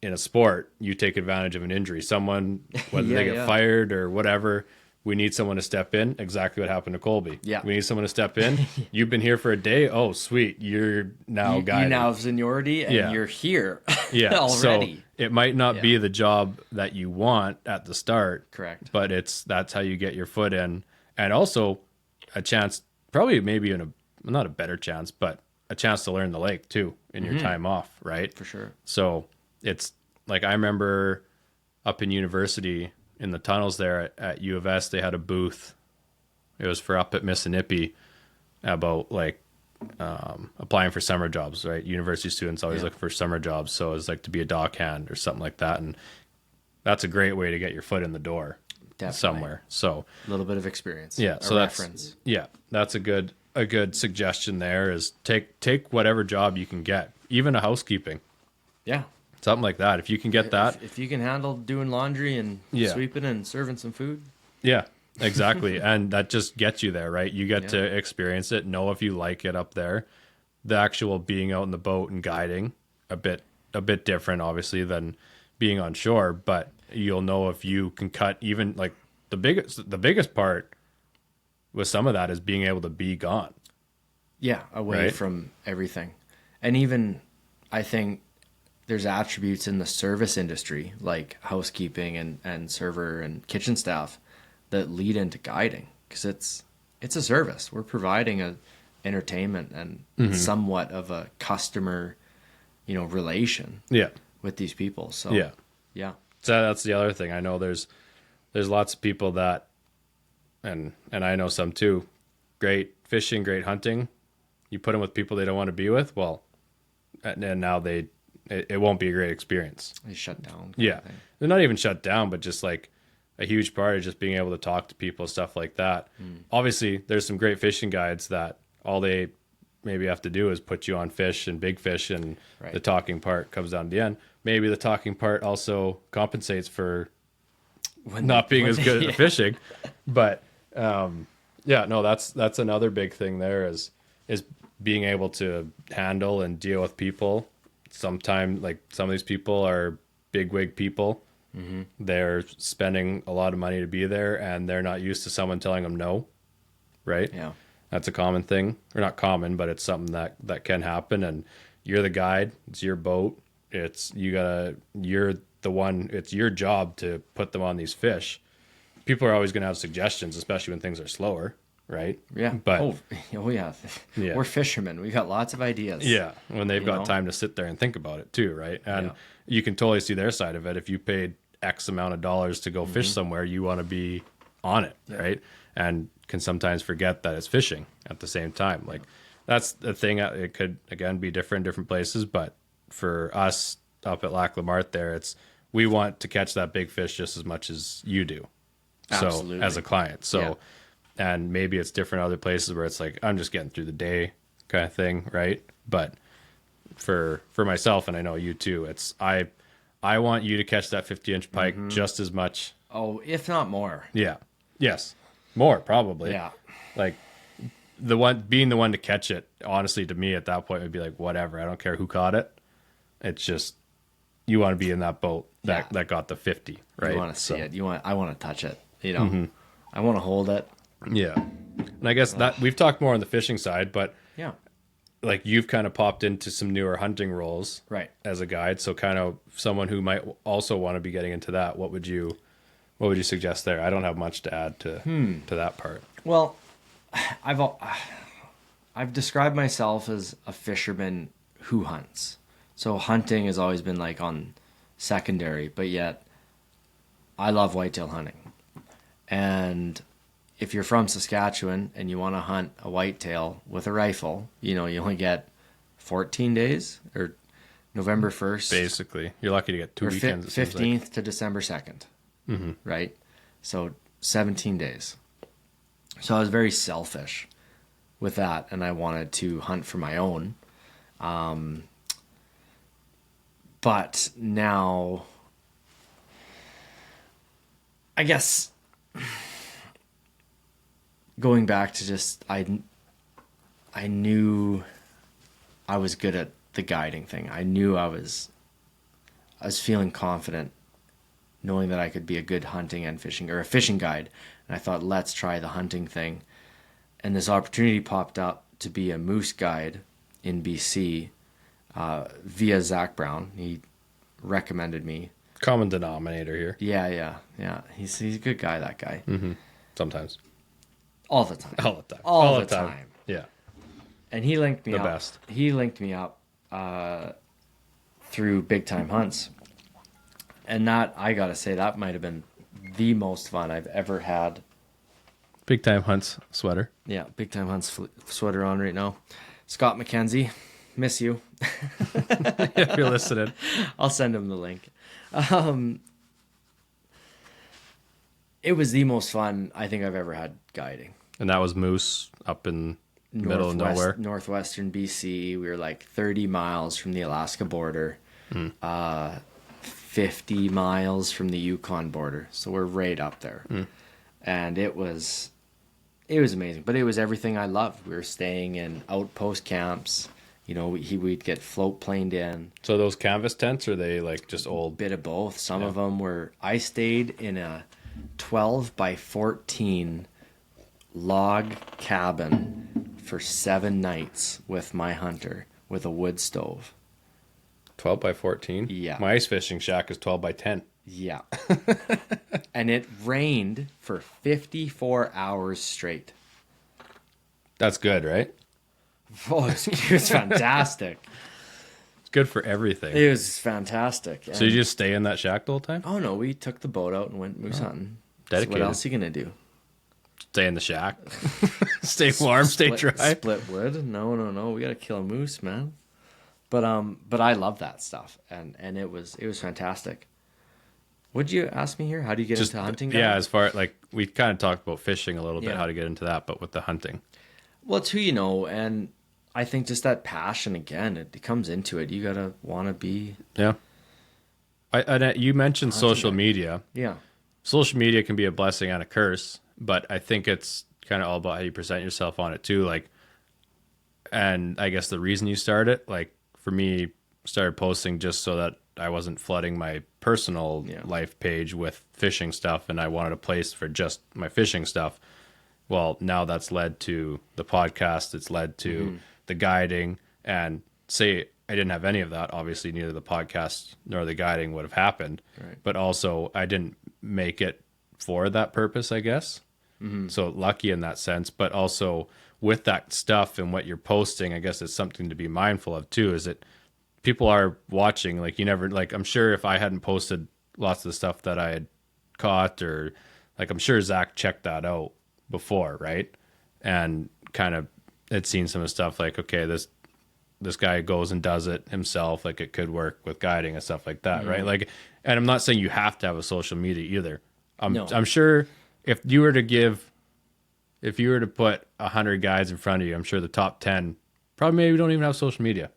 in a sport, you take advantage of an injury. Someone, whether they get fired or whatever, we need someone to step in. Exactly what happened to Colby. Yeah. We need someone to step in. You've been here for a day. Oh, sweet. You're now guiding. You now have seniority, and you're here So already. it might not be the job that you want at the start. Correct. But that's how you get your foot in. And also a chance, probably maybe not a better chance, but a chance to learn the lake too in your time off, right? For sure. So it's like, I remember up in university in the tunnels there at U of S, they had a booth. It was for up at Missinippi about like applying for summer jobs, right? University students always look for summer jobs. So it's like to be a dock hand or something like that. And that's a great way to get your foot in the door somewhere. So A little bit of experience. yeah, A so reference. that's a good suggestion there is take whatever job you can get, even a housekeeping, Yeah. something like that. If you can get that, If you can handle doing laundry and Yeah. sweeping and serving some food. yeah, exactly. And that just gets you there, right? You get to experience it, know if you like it up there. The actual being out in the boat and guiding, a bit different, obviously, than being on shore, but you'll know if you can cut even like the biggest part with some of that is being able to be gone. Yeah, away Right. from everything. And even, I think there's attributes in the service industry, like housekeeping and server and kitchen staff, that lead into guiding, because it's a service. We're providing a entertainment and somewhat of a customer, relation Yeah. with these people. So Yeah. yeah, So that's the other thing. I know there's lots of people that, and I know some too, great fishing, great hunting. You put them with people they don't want to be with. Well, and now it won't be a great experience. they shut down. Yeah. They're not even shut down, but just like a huge part of just being able to talk to people, stuff like that. Obviously, there's some great fishing guides that all they maybe have to do is put you on fish and big fish, and Right. the talking part comes down to the end. Maybe the talking part also compensates for not being as good at the fishing. But that's another big thing there is being able to handle and deal with people. Sometimes, like, some of these people are bigwig people. Mm-hmm. They're spending a lot of money to be there, and they're not used to someone telling them no, right? Yeah. That's a common thing. Or not common, but it's something that can happen. And you're the guide. It's your boat. You're the one. It's your job to put them on these fish. People are always going to have suggestions, especially when things are slower, right? Yeah. But oh yeah. Yeah. We're fishermen. We've got lots of ideas. yeah, when they've got know? time to sit there and think about it too, right? And Yeah. you can totally see their side of it. If you paid X amount of dollars to go fish somewhere, you want to be on it, right? And can sometimes forget that it's fishing at the same time. Like, that's the thing. It could, again, be different in different places, but for us up at Lac La Martre there, we want to catch that big fish just as much as you do. Absolutely. So as a client. So, Yeah. and maybe it's different other places where it's like, I'm just getting through the day kind of thing. Right. But for myself, and I know you too, I want you to catch that 50-inch pike just as much. Oh, if not more. Yeah. Yes. More probably. Yeah. Like being the one to catch it, honestly, to me at that point would be like, whatever. I don't care who caught it. It's just, you want to be in that boat that got the 50, right? You want to see it. I want to touch it. I want to hold it. Yeah. And I guess that we've talked more on the fishing side, but Yeah. like, you've kind of popped into some newer hunting roles Right. as a guide. So kind of someone who might also want to be getting into that, what would you suggest there? I don't have much to add to that part. Well, I've described myself as a fisherman who hunts. So hunting has always been like on secondary, but yet I love whitetail hunting. And if you're from Saskatchewan and you want to hunt a whitetail with a rifle, you only get 14 days, or November 1st. Basically, you're lucky to get 2 Or weekends. it seems like. 15th to December 2nd. Right? So 17 days. So I was very selfish with that, and I wanted to hunt for my own. But now, I guess, going back to just, I knew I was good at the guiding thing. I knew I was feeling confident, knowing that I could be a good hunting and fishing, or a fishing guide. And I thought, let's try the hunting thing. And this opportunity popped up to be a moose guide in BC via Zach Brown. He recommended me. Common denominator here. Yeah. He's a good guy, that guy. Sometimes. All the time. All the time. Yeah. And he linked me The up. best. He linked me up through Big Time Hunts. And that, I gotta say, that might have been the most fun I've ever had. Big Time Hunts sweater. Yeah, Big Time Hunts sweater on right now. Scott McKenzie, miss you. If you're listening. I'll send him the link. It was the most fun I think I've ever had guiding. And that was Moose up in the middle of nowhere. Northwestern BC. We were like 30 miles from the Alaska border, 50 miles from the Yukon border. So we're right up there. And it was amazing. But it was everything I loved. We were staying in outpost camps. You know, we'd get float planed in. So those canvas tents, are they like just old? Bit of both. Some of them were. I stayed in a 12 by 14 log cabin for 7 nights with my hunter with a wood stove. 12 by 14? Yeah. My ice fishing shack is 12 by 10. Yeah. And it rained for 54 hours straight. That's good, right? Oh, it was fantastic. It's good for everything. It was fantastic. So you just stay in that shack the whole time? Oh, no, we took the boat out and went moose hunting. Dedicated. So what else are you going to do? Stay in the shack. Stay warm, stay dry. Split wood? No. We got to kill a moose, man. But I love that stuff, and it was fantastic. What'd you ask me here? How do you get into hunting? Yeah, as far like we kind of talked about fishing a little bit, Yeah. how to get into that, but with the hunting. Well, it's who you know, and I think just that passion again, it comes into it. You gotta want to be. Yeah. You mentioned social media. Yeah. Social media can be a blessing and a curse, but I think it's kind of all about how you present yourself on it too. Like, and I guess the reason you started, like for me, started posting just so that I wasn't flooding my personal life page with fishing stuff, and I wanted a place for just my fishing stuff. Well, now that's led to the podcast. It's led to the guiding, and say I didn't have any of that. Obviously, neither the podcast nor the guiding would have happened. Right. But also, I didn't make it for that purpose, I guess. So lucky in that sense. But also with that stuff and what you're posting, I guess it's something to be mindful of too. Is that people are watching? Like you never like. I'm sure if I hadn't posted lots of the stuff that I had caught, or like I'm sure Zach checked that out before, right? And kind of had seen some of the stuff like, okay, this guy goes and does it himself, like it could work with guiding and stuff like that, right? Like, and I'm not saying you have to have a social media either. I'm sure if you were to put 100 guys in front of you, I'm sure the top 10 probably maybe don't even have social media,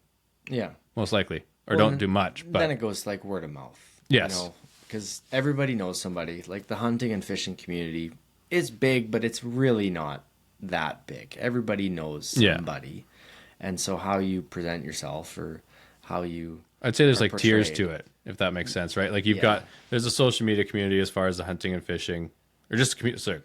Yeah. most likely, or don't do much. But then it goes like word of mouth. Yes. You know, because everybody knows somebody. Like the hunting and fishing community is big, but it's really not that big. Everybody knows somebody. And so how you present yourself, or how you I'd say there's are like tiers portrayed. to it, if that makes sense, right? Like there's a social media community as far as the hunting and fishing, or just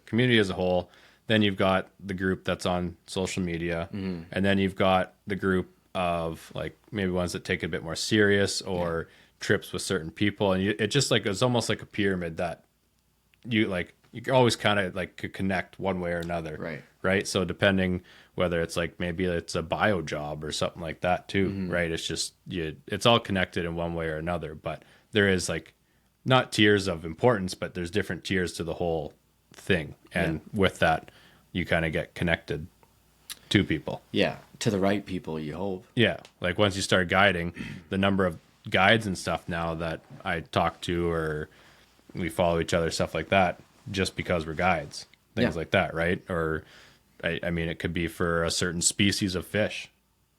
community as a whole. Then you've got the group that's on social media, and then you've got the group of like maybe ones that take it a bit more serious, or trips with certain people, and it just like it's almost like a pyramid that you always kind of like could connect one way or another, right? So depending whether it's like maybe it's a bio job or something like that too, right? It's just it's all connected in one way or another, but there is like not tiers of importance, but there's different tiers to the whole thing, and with that you kind of get connected to people. Yeah, to the right people, you hope. Yeah, like once you start guiding, the number of guides and stuff now that I talk to, or we follow each other, stuff like that, just because we're guides, things like that, right? Or I mean, it could be for a certain species of fish,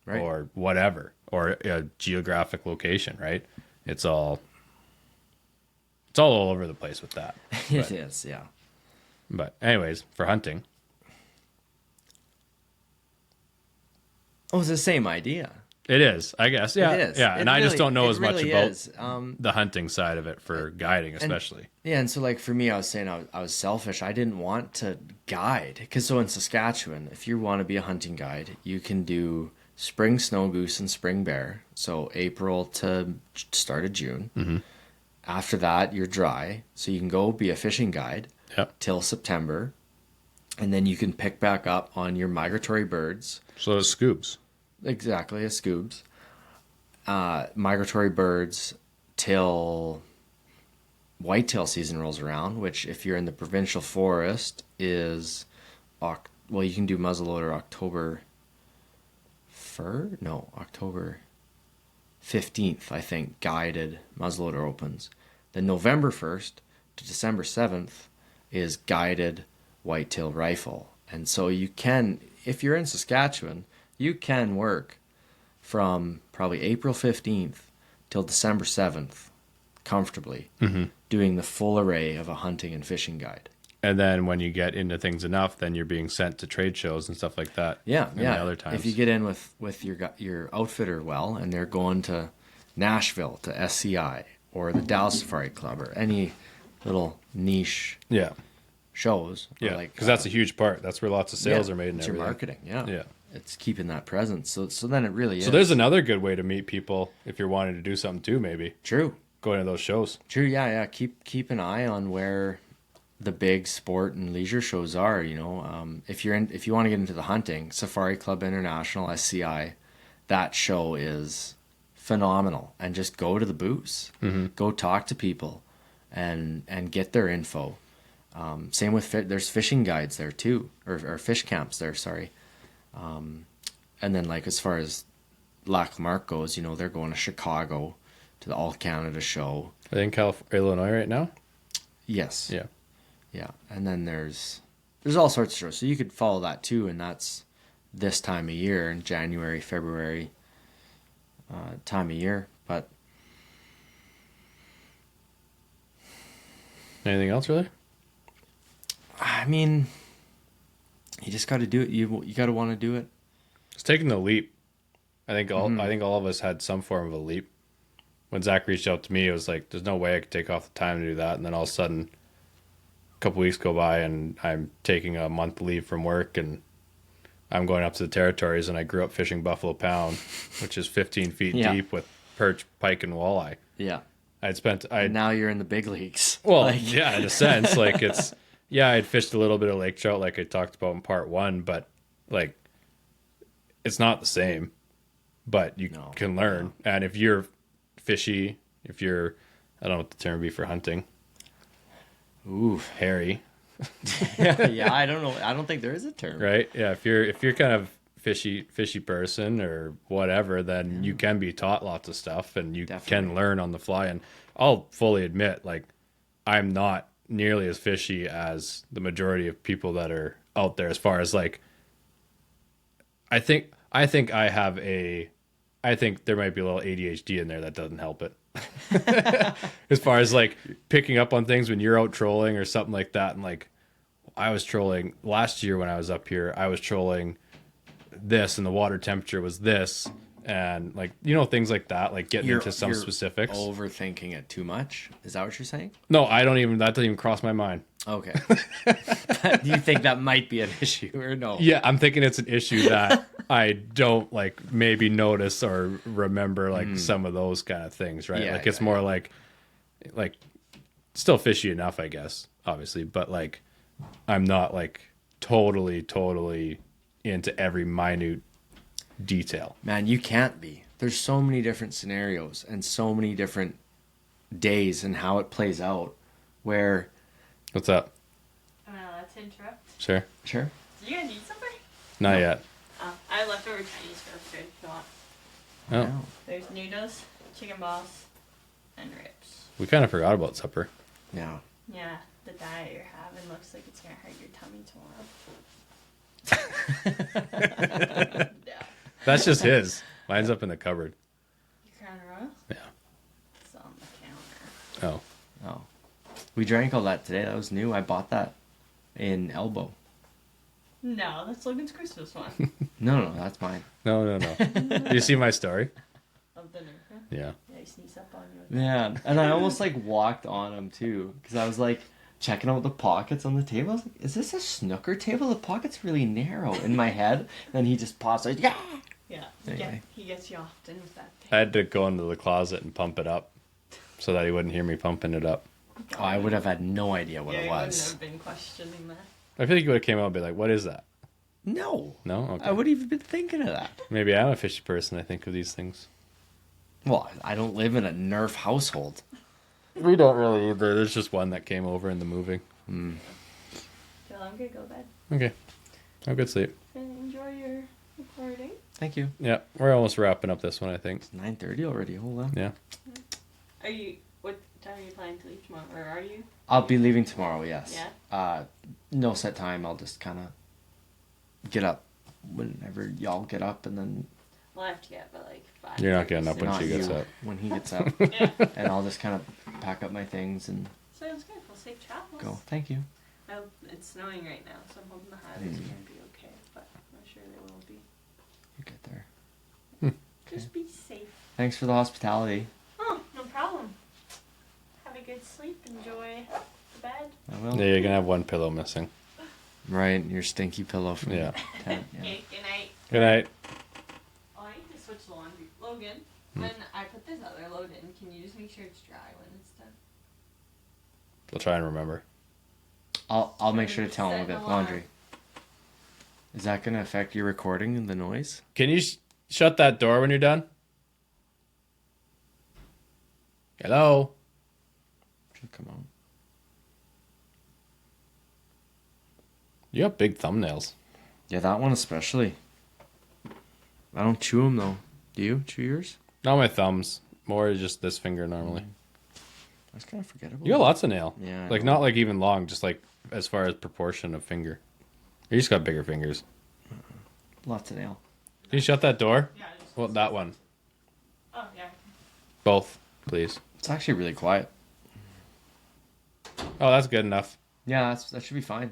Right. or whatever, or a geographic location, right? It's all over the place with that. It is, yeah. But anyways, for hunting, Oh, it's the same idea. it is, I guess. Yeah, It is. yeah. It And I just really- don't know it as much really about is. the hunting side of it for guiding, especially. Yeah, and so like for me, I was saying I was selfish. I didn't want to guide, because so in Saskatchewan, if you want to be a hunting guide, you can do spring snow goose and spring bear, so April to start of June. After that, you're dry, so you can go be a fishing guide till September, and then you can pick back up on your migratory birds. So it's scoobs. Exactly, as scoobs. Migratory birds till whitetail season rolls around, which if you're in the provincial forest is, well, you can do muzzleloader October October 15th, I think, guided muzzleloader opens. Then November 1st to December 7th is guided whitetail rifle. And so you can, if you're in Saskatchewan, you can work from probably April 15th till December 7th comfortably doing the full array of a hunting and fishing guide. And then when you get into things enough, then you're being sent to trade shows and stuff like that. Yeah. The other times. If you get in with your outfitter well, and they're going to Nashville to SCI or the Dallas Safari Club or any little niche shows. Yeah, because that's a huge part. That's where lots of sales are made and it's everything. your marketing, Yeah. It's keeping that presence. So then it really is. So there's another good way to meet people if you're wanting to do something too, maybe. True. Going to those shows. True, yeah. Keep an eye on where the big sport and leisure shows are. You know, if you want to get into the hunting, Safari Club International (SCI), that show is phenomenal. And just go to the booths, go talk to people, and get their info. Same with there's fishing guides there too, or fish camps there. Sorry, and then like as far as Lac La Marque goes, you know, they're going to Chicago to the All Canada show. Are they in Illinois right now? Yes. Yeah. Yeah, and then there's all sorts of shows, so you could follow that too, and that's this time of year in January, February, time of year. But anything else really? I mean, you just got to do it. You got to want to do it. It's taking the leap. I think all of us had some form of a leap. When Zach reached out to me, it was like, there's no way I could take off the time to do that. And then all of a sudden, a couple weeks go by and I'm taking a month leave from work and I'm going up to the territories, and I grew up fishing Buffalo Pound, which is 15 feet deep with perch, pike, and walleye. Yeah. And now you're in the big leagues. Well, yeah, in a sense, like I'd fished a little bit of lake trout like I talked about in part 1, but like it's not the same, but you can learn. And if you're fishy, I don't know what the term would be for hunting. Ooh, hairy. yeah, I don't know. I don't think there is a term. Right? Yeah, if you're kind of fishy person or whatever, then you can be taught lots of stuff and you can learn on the fly. And I'll fully admit, like, I'm not nearly as fishy as the majority of people that are out there as far as like I think there might be a little ADHD in there that doesn't help it. As far as like picking up on things when you're out trolling or something like that. And like I was trolling last year when I was up here, I was trolling this and the water temperature was this, and like, you know, things like that, like getting into some specifics. Overthinking it too much. Is that what you're saying? No, that doesn't even cross my mind. Okay. Do you think that might be an issue or no? Yeah, I'm thinking it's an issue that I don't like maybe notice or remember like some of those kind of things, right? Yeah, like it's more like still fishy enough, I guess, obviously, but like I'm not like totally into every minute detail. Man, you can't be. There's so many different scenarios and so many different days and how it plays out where... What's up? Let's interrupt. Sure. Sure. Do you guys need something? Not yet. I have leftover Chinese for food. Not. Oh. There's noodles, chicken balls, and ribs. We kind of forgot about supper. Yeah. Yeah, the diet you're having looks like it's gonna hurt your tummy tomorrow. Yeah. That's just his. Mine's up in the cupboard. Your Crown Royal? Yeah. It's on the counter. Oh. We drank all that today. That was new. I bought that in Elbow. No, that's Logan's Christmas one. No, that's mine. No. Do you see my story? Of the Nerf. Yeah. Yeah, he sneaks up on you. Yeah, and I almost like walked on him too, because I was like checking out the pockets on the table. I was like, is this a snooker table? The pocket's really narrow in my head. And then he just pops like, yeah. Yeah, Anyway. he gets you often with that thing. I had to go into the closet and pump it up so that he wouldn't hear me pumping it up. Oh, I would have had no idea what it You was. wouldn't have been questioning that. I feel like you would have came out and be like, what is that? No. No? Okay. I wouldn't even been thinking of that. Maybe I'm a fishy person. I think of these things. Well, I don't live in a Nerf household. We don't really either. There's just one that came over in the moving. Feel I'm gonna go to bed. Okay. Have a good sleep. And enjoy your recording. Thank you. Yeah, we're almost wrapping up this one, I think. It's 9:30 already. Hold on. Yeah. What time are you planning to leave tomorrow? Or are you? I'll be leaving tomorrow. Yes. Yeah. No set time. I'll just kind of get up whenever y'all get up, and then Well, I have to get up at like 5. You're not getting up when not she gets you, up. when he gets up, Yeah. and I'll just kind of pack up my things and Sounds good. Well, safe travels. go. Thank you. Well, it's snowing right now, so I'm hoping the highways are going to be okay, but I'm not sure they will be. You get there. Just be safe. Thanks for the hospitality. Oh, no problem. Have a good sleep. Enjoy the bed. I will. Yeah, you're gonna have one pillow missing. Right, your stinky pillow from Yeah. tent. Yeah. Okay, good night. Good night. Oh, I need to switch the laundry. Logan, when I put this other load in, can you just make sure it's dry when it's done? We'll try and remember. I'll make sure to tell him Set an about alarm. laundry. Is that gonna affect your recording and the noise? Can you shut that door when you're done? Hello? Should come out. You have big thumbnails. Yeah, that one especially. I don't chew them though. Do you chew yours? Not my thumbs. More just this finger normally. That's kind of forgettable. You got lots of nail. Yeah, I Like, know. not like even long, just like as far as proportion of finger. You just got bigger fingers. Lots of nail. Can you shut that door? Yeah, just. Well, that one. Oh, yeah. Both, please. It's actually really quiet. Oh, that's good enough. Yeah, that should be fine.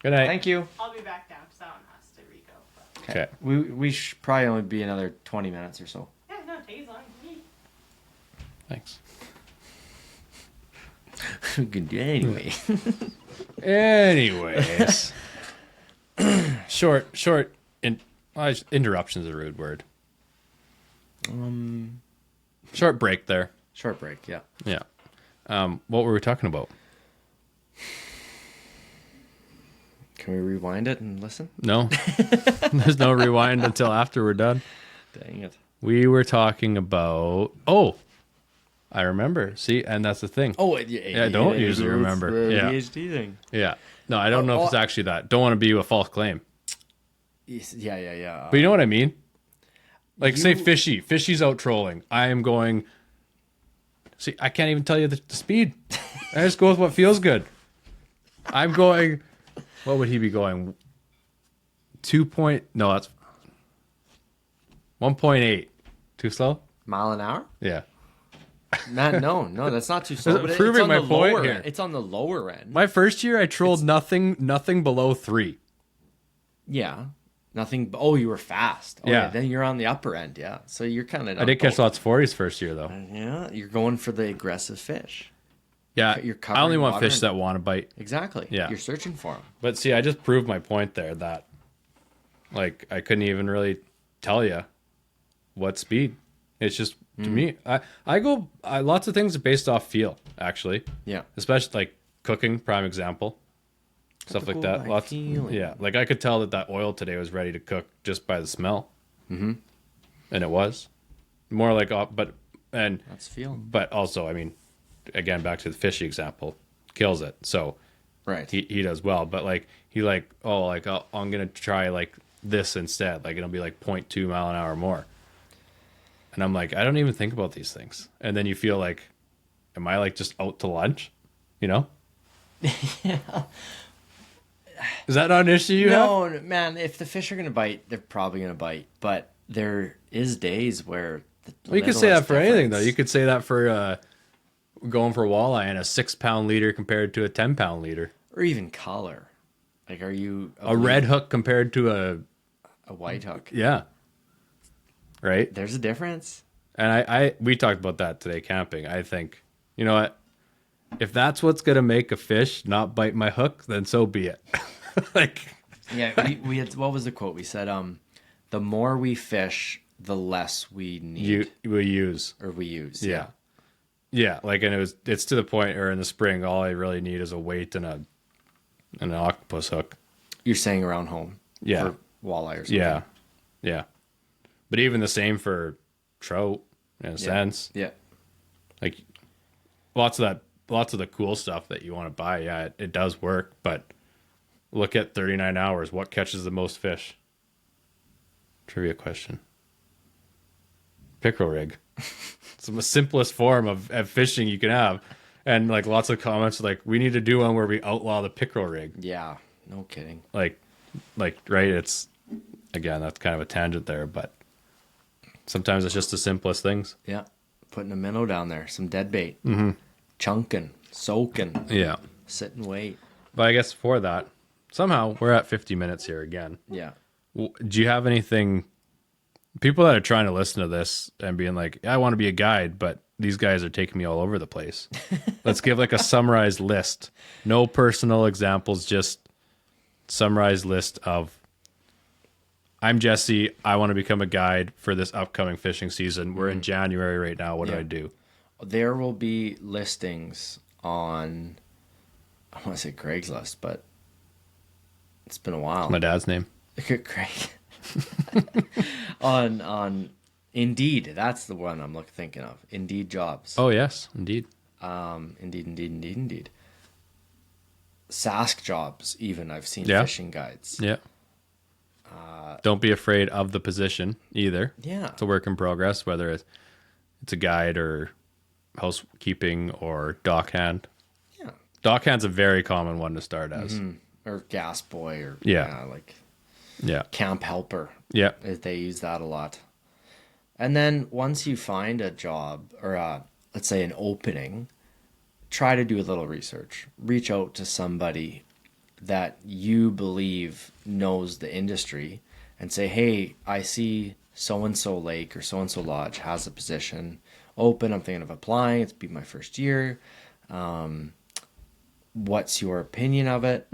Good night. Thank you. I'll be back down because that one has to re-go. But. Okay. We should probably only be another 20 minutes or so. Yeah, no, take as long as you need. Thanks. We can do it anyway. Anyways. short. Interruption's a rude word. Short break there. Short break, yeah. Yeah. What were we talking about? Can we rewind it and listen? No. There's no rewind until after we're done. Dang it. We were talking about. Oh, I remember. See, and that's the thing. Oh, Yeah, I don't usually remember. Yeah. ADHD thing. Yeah. No, I don't know if it's actually that. Don't want to be a false claim. Yeah. But you know what I mean? Like, say You- Fishy. Fishy's out trolling. I am going. See, I can't even tell you the speed. I just go with what feels good. I'm going. What would he be going? 2 point. No, that's 1.8. Too slow? Mile an hour? Yeah. Matt, no, that's not too slow. Is it But proving it's on my the point lower here? end. It's on the lower end. My first year, I trolled nothing below 3. Yeah. Nothing. Oh, you were fast. Oh, Yeah. Then you're on the upper end. Yeah. So you're kind of. I did catch lots of 40s first year, though. Yeah. You're going for the aggressive fish. Yeah. You're I only covering want water fish and- that want to bite. Exactly. Yeah. You're searching for them. But see, I just proved my point there that, like, I couldn't even really tell you what speed. It's just, to me, lots of things are based off feel, actually. Yeah. Especially, like, cooking, prime example. Stuff like go that. by Lots. feeling. Yeah. Like, I could tell that oil today was ready to cook just by the smell. Mm-hmm. And it was. More like, That's feel. but also, I mean, again, back to the fishy example, kills it. So, Right. he does well, but like I'm gonna try like this instead, like it'll be like 0.2 mile an hour more, and I'm like, I don't even think about these things, and then you feel like, am I like just out to lunch, you know? Yeah. Is that not an issue you have? No, man. If the fish are gonna bite, they're probably gonna bite. But there is days where. Well, you could say that littlest for anything though. difference- You could say that for going for walleye and a 6-pound leader compared to a 10-pound leader, or even color. Like, are you a red hook compared to a white hook? yeah, right. There's a difference. And we talked about that today camping. I think, you know what? If that's what's going to make a fish not bite my hook, then so be it. Like, Yeah, we had, what was the quote? We said, the more we fish, the less we need we use. or we use. Yeah. Yeah. Like, and it's to the point where in the spring, all I really need is a weight and an octopus hook. You're saying around home. Yeah. For walleye or something. Yeah. Yeah. But even the same for trout in a sense. Yeah. Like lots of the cool stuff that you want to buy. Yeah, it does work, but look at 39 hours. What catches the most fish? Trivia question. Pickerel rig. It's the simplest form of fishing you can have. And like lots of comments like, we need to do one where we outlaw the pickerel rig. Yeah, no kidding. Like right, it's, again, that's kind of a tangent there, but sometimes it's just the simplest things. Yeah, putting a minnow down there, some dead bait, chunking, soaking, Yeah. sit and wait. But I guess for that, somehow we're at 50 minutes here again. Yeah. Do you have anything, people that are trying to listen to this and being like, I want to be a guide, but these guys are taking me all over the place. Let's give like a summarized list. No personal examples, just summarized list of, I'm Jesse. I want to become a guide for this upcoming fishing season. We're in January right now. What do I do? There will be listings on, I want to say Craigslist, but it's been a while. My dad's name. Craig. on Indeed. That's the one I'm thinking of. Indeed jobs. Oh, yes, indeed. Indeed. Sask jobs, even I've seen fishing guides. Yeah. Don't be afraid of the position either. Yeah. It's a work in progress, whether it's a guide or housekeeping or dock hand. Yeah. Dock hand's a very common one to start as. Or gas boy or Yeah. camp helper. Yeah. They use that a lot. And then once you find a job or let's say an opening, try to do a little research. Reach out to somebody that you believe knows the industry and say, hey, I see so-and-so lake or so-and-so lodge has a position open. I'm thinking of applying. It's be my first year. What's your opinion of it?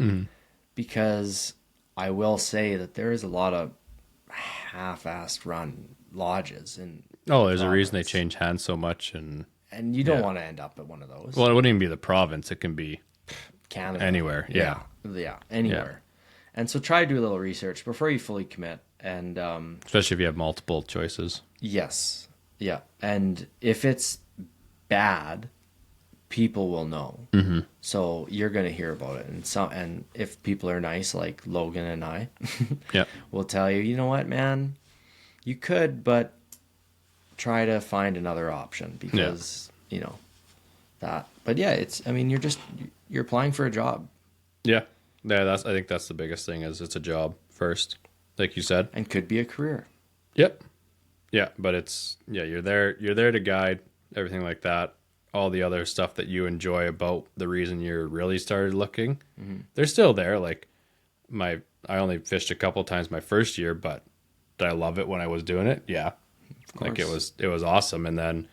Because I will say that there is a lot of half-assed run lodges. There's a reason they change hands so much. And you don't want to end up at one of those. well, it wouldn't even be the province. It can be Canada. anywhere. Yeah. Anywhere. And so try to do a little research before you fully commit. And Especially if you have multiple choices. yes. Yeah. And if it's bad, people will know. So you're going to hear about it. And if people are nice, like Logan and I, Yeah. will tell you, you know what, man, you could, but try to find another option because, that. But yeah, you're applying for a job. Yeah. Yeah. I think that's the biggest thing is it's a job first, like you said. And could be a career. Yep. Yeah. But you're there to guide everything like that. All the other stuff that you enjoy about the reason you really started looking, they're still there. Like I only fished a couple times my first year, but did I love it when I was doing it? Yeah. Like it was awesome. And then,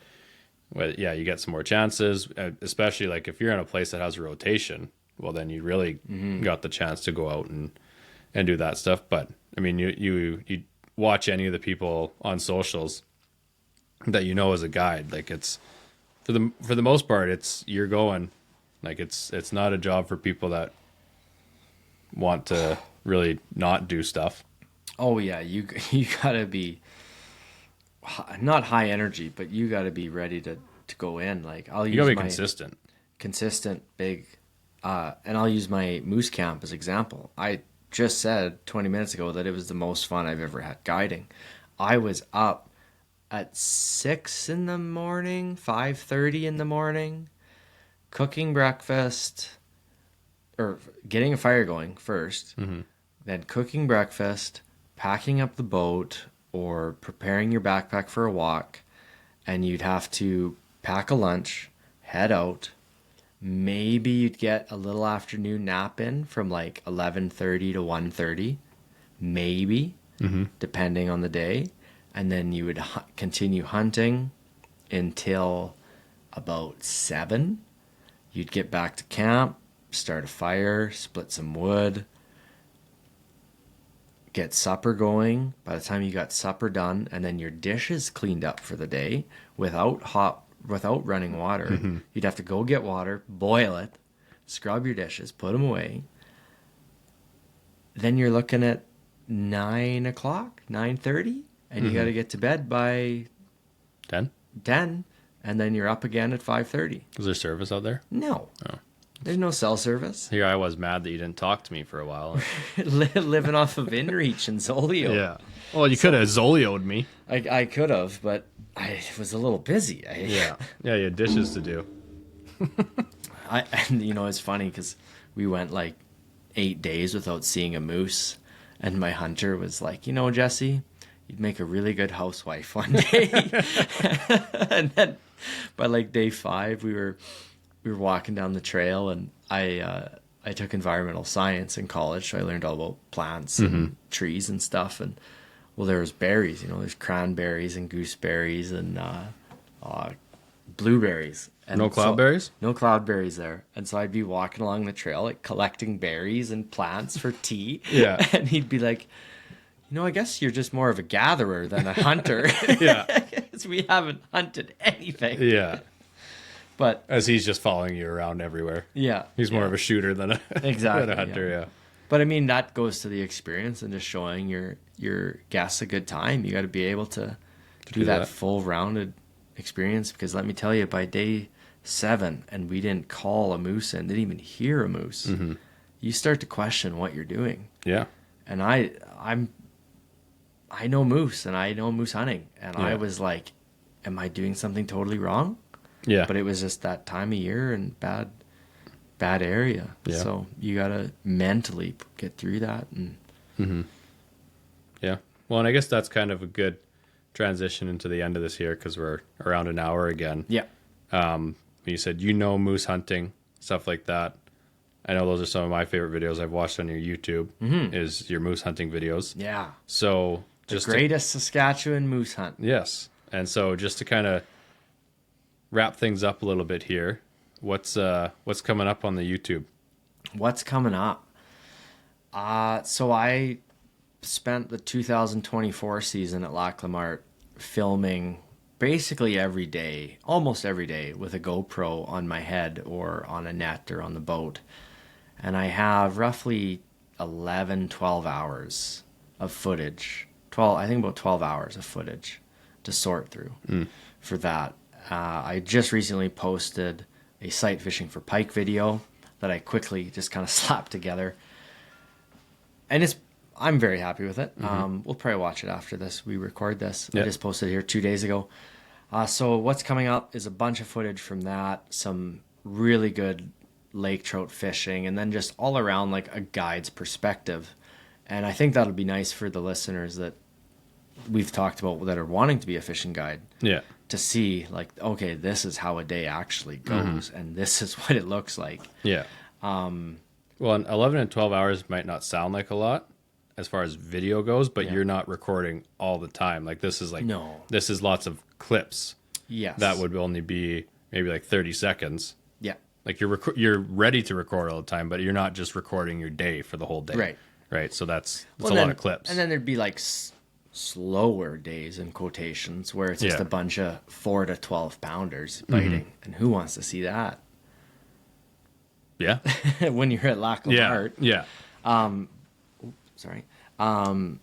you get some more chances, especially like if you're in a place that has a rotation, well, then you really got the chance to go out and do that stuff. But I mean, you watch any of the people on socials that as a guide, like it's, for the most part, you're going, like it's not a job for people that want to really not do stuff. Oh yeah, you gotta be not high energy, but you gotta be ready to go in. Like You gotta be consistent, big, and I'll use my moose camp as example. I just said 20 minutes ago that it was the most fun I've ever had guiding. I was up at 6 in the morning, 5:30 in the morning, cooking breakfast, or getting a fire going first, then cooking breakfast, packing up the boat, or preparing your backpack for a walk, and you'd have to pack a lunch, head out. Maybe you'd get a little afternoon nap in from like 11:30 to 1:30, maybe, depending on the day. And then you would continue hunting until about 7. You'd get back to camp, start a fire, split some wood, get supper going. By the time you got supper done, and then your dishes cleaned up for the day without running water, you'd have to go get water, boil it, scrub your dishes, put them away. Then you're looking at 9 o'clock, 9:30. And you got to get to bed by 10, and then you're up again at 5:30. Is there service out there? No. Oh. There's no cell service. Here I was mad that you didn't talk to me for a while. Living off of InReach and Zolio. Yeah. Well, you could have Zolio'd me. I could have, but I was a little busy. Yeah, you had dishes to do. And it's funny because we went like 8 days without seeing a moose, and my hunter was like, Jesse, you'd make a really good housewife one day. And then by like day 5, we were walking down the trail, and I took environmental science in college, so I learned all about plants and trees and stuff. And well, there was berries, there's cranberries and gooseberries and blueberries. And No cloudberries? No cloudberries there. And so I'd be walking along the trail, like collecting berries and plants for tea. Yeah. And he'd be like, I guess you're just more of a gatherer than a hunter. Yeah. Because we haven't hunted anything. Yeah. But As he's just following you around everywhere. yeah. He's more of a shooter than a, Exactly, than a hunter, yeah. But I mean, that goes to the experience and just showing your guests a good time. You got to be able to do that full rounded experience, because let me tell you, by day 7 and we didn't call a moose and didn't even hear a moose, you start to question what you're doing. Yeah. And I know moose and I know moose hunting, and I Yeah. was like, am I doing something totally wrong? Yeah. But it was just that time of year and bad area. Yeah. So you got to mentally get through that. And Yeah. Well, and I guess that's kind of a good transition into the end of this year, because we're around an hour again. yeah. You said moose hunting, stuff like that. I know those are some of my favorite videos I've watched on your YouTube, is your moose hunting videos. Yeah. So The just greatest Saskatchewan moose hunt. yes. And so just to kind of wrap things up a little bit here, what's coming up on the YouTube? What's coming up? So I spent the 2024 season at Lac La Marte filming basically every day, almost every day, with a GoPro on my head or on a net or on the boat. And I have roughly 11, 12 hours of footage. I think about 12 hours of footage to sort through for that. I just recently posted a sight fishing for pike video that I quickly just kind of slapped together. And I'm very happy with it. We'll probably watch it after we record this. Yeah. I just posted it here 2 days ago. So what's coming up is a bunch of footage from that, some really good lake trout fishing, and then just all around like a guide's perspective. And I think that'll be nice for the listeners that we've talked about that are wanting to be a fishing guide. Yeah. To see like, okay, this is how a day actually goes, and this is what it looks like. Yeah. Well, and 11 and 12 hours might not sound like a lot as far as video goes, but you're not recording all the time. Like this is this is lots of clips. Yes. That would only be maybe like 30 seconds. Yeah. Like you're ready to record all the time, but you're not just recording your day for the whole day. Right. Right. So that's Well, a lot of clips. And then there'd be like slower days in quotations where it's just Yeah. a bunch of 4 to 12 pounders biting. And who wants to see that? yeah. When you're at Lac La Yeah. Marte. Yeah. Sorry. And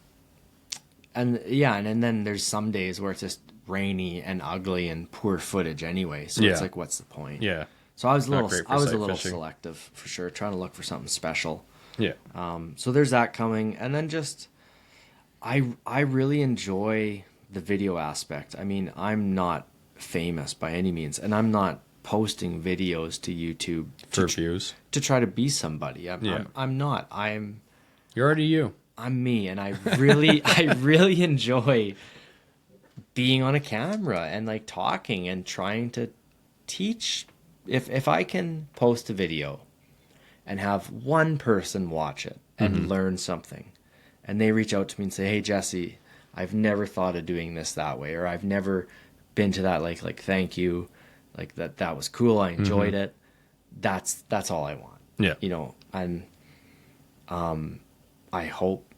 then there's some days where it's just rainy and ugly and poor footage anyway. So Yeah. it's like, what's the point? Yeah. So I was Not great for a sight little fishing. selective for sure, trying to look for something special. Yeah. So there's that coming, and then just I really enjoy the video aspect. I mean, I'm not famous by any means, and I'm not posting videos to YouTube For views. to try to be somebody. Yeah. I'm not. I'm You're already you. me, and I really enjoy being on a camera and like talking and trying to teach. If I can post a video and have one person watch it and learn something, and they reach out to me and say, "Hey Jesse, I've never thought of doing this that way," or "I've never been to that lake, like thank you, like that was cool, I enjoyed it." That's all I want. Yeah. And I hope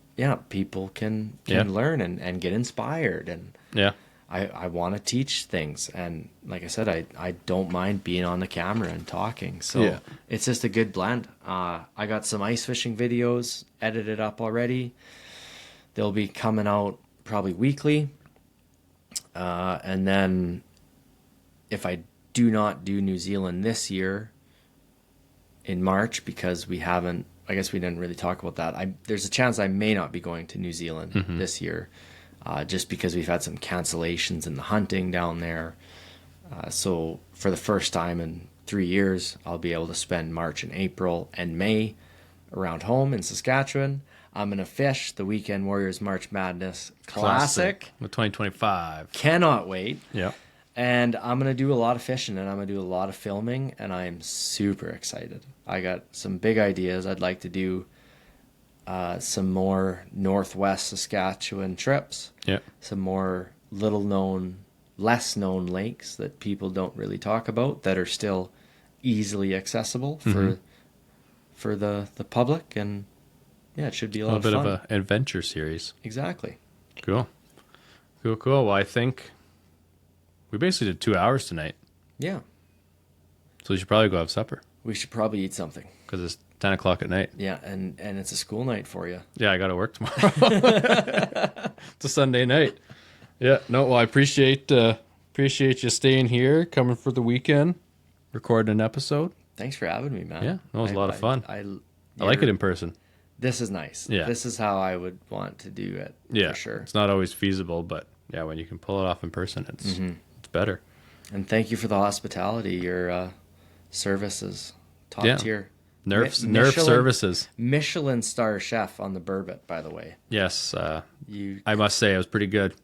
people can Yeah. learn and get inspired, and Yeah. I want to teach things, and like I said, I don't mind being on the camera and talking, so Yeah. it's just a good blend. I got some ice fishing videos edited up already. They'll be coming out probably weekly, and then if I do not do New Zealand this year in March, because I guess we didn't really talk about that, there's a chance I may not be going to New Zealand this year. just because we've had some cancellations in the hunting down there. So for the first time in 3 years, I'll be able to spend March and April and May around home in Saskatchewan. I'm going to fish the Weekend Warriors March Madness Classic. With 2025. Cannot wait. Yeah. And I'm going to do a lot of fishing, and I'm going to do a lot of filming, and I'm super excited. I got some big ideas. I'd like to do some more Northwest Saskatchewan trips. Yeah. Some more less known lakes that people don't really talk about that are still easily accessible for the public. And yeah, it should be a lot of fun. A little bit of an adventure series. Exactly. Cool. Well, I think we basically did 2 hours tonight. Yeah. So we should probably go have supper. We should probably eat something. Because it's 10 o'clock at night. Yeah, and it's a school night for you. Yeah, I got to work tomorrow. It's a Sunday night. Yeah, no, well, I appreciate you staying here, coming for the weekend, recording an episode. Thanks for having me, man. Yeah, that was a lot of fun. I like it in person. This is nice. Yeah. This is how I would want to do it, Yeah, for sure. It's not always feasible, but yeah, when you can pull it off in person, it's better. And thank you for the hospitality. Your service is top tier. Nerf Michelin- services. Michelin star chef on the Burbot, by the way. Yes, You I must say it was pretty good.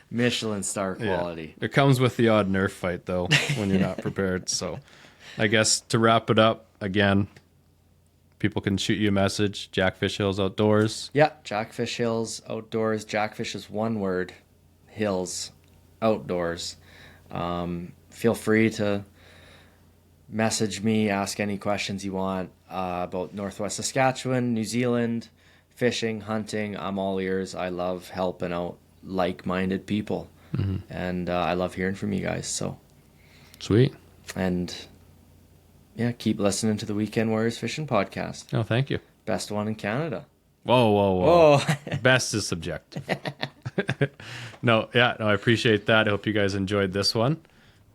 Michelin star quality. It comes with the odd Nerf fight, though, when you're not prepared. So I guess to wrap it up, again, people can shoot you a message, Jackfish Hills Outdoors. Yeah, Jackfish Hills Outdoors. Jackfish is one word. Hills Outdoors. Feel free to message me, ask any questions you want about Northwest Saskatchewan, New Zealand, fishing, hunting. I'm all ears. I love helping out like-minded people. And I love hearing from you guys. So, Sweet. and yeah, keep listening to the Weekend Warriors Fishing Podcast. Oh, thank you. Best one in Canada. Whoa. Best is subjective. No, I appreciate that. I hope you guys enjoyed this one.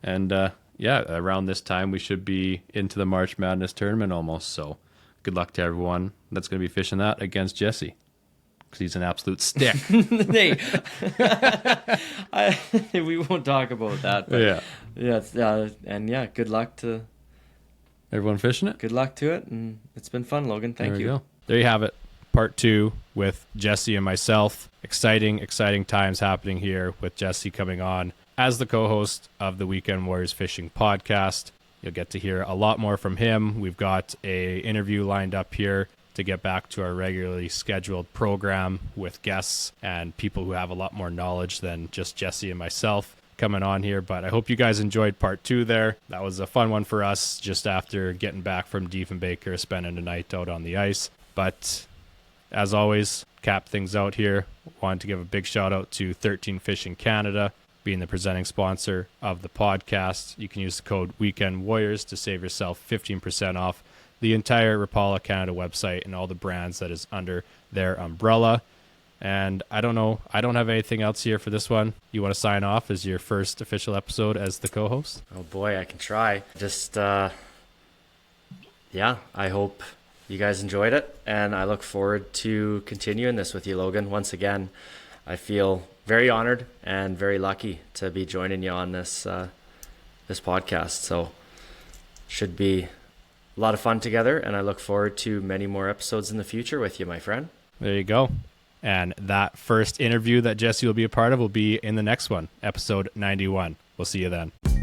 And around this time, we should be into the March Madness tournament almost. So good luck to everyone that's going to be fishing that against Jesse. Because he's an absolute stick. Hey, we won't talk about that. But good luck to Everyone fishing it? good luck to it, and it's been fun, Logan. Thank There we you. go. There you have it. Part 2 with Jesse and myself. Exciting times happening here with Jesse coming on as the co-host of the Weekend Warriors Fishing Podcast. You'll get to hear a lot more from him. We've got a interview lined up here to get back to our regularly scheduled program with guests and people who have a lot more knowledge than just Jesse and myself coming on here. But I hope you guys enjoyed part 2 there. That was a fun one for us just after getting back from Diefenbaker, spending the night out on the ice. But as always, cap things out here. Wanted to give a big shout out to 13 Fishing Canada, being the presenting sponsor of the podcast. You can use the code Weekend Warriors to save yourself 15% off the entire Rapala Canada website and all the brands that is under their umbrella. And I don't know, I don't have anything else here for this one. You want to sign off as your first official episode as the co-host? Oh boy, I can try. Just I hope you guys enjoyed it, and I look forward to continuing this with you, Logan. Once again, I feel very honored and very lucky to be joining you on this this podcast. So should be a lot of fun together, and I look forward to many more episodes in the future with you, my friend. There you go. And that first interview that Jesse will be a part of will be in the next one, episode 91. We'll see you then.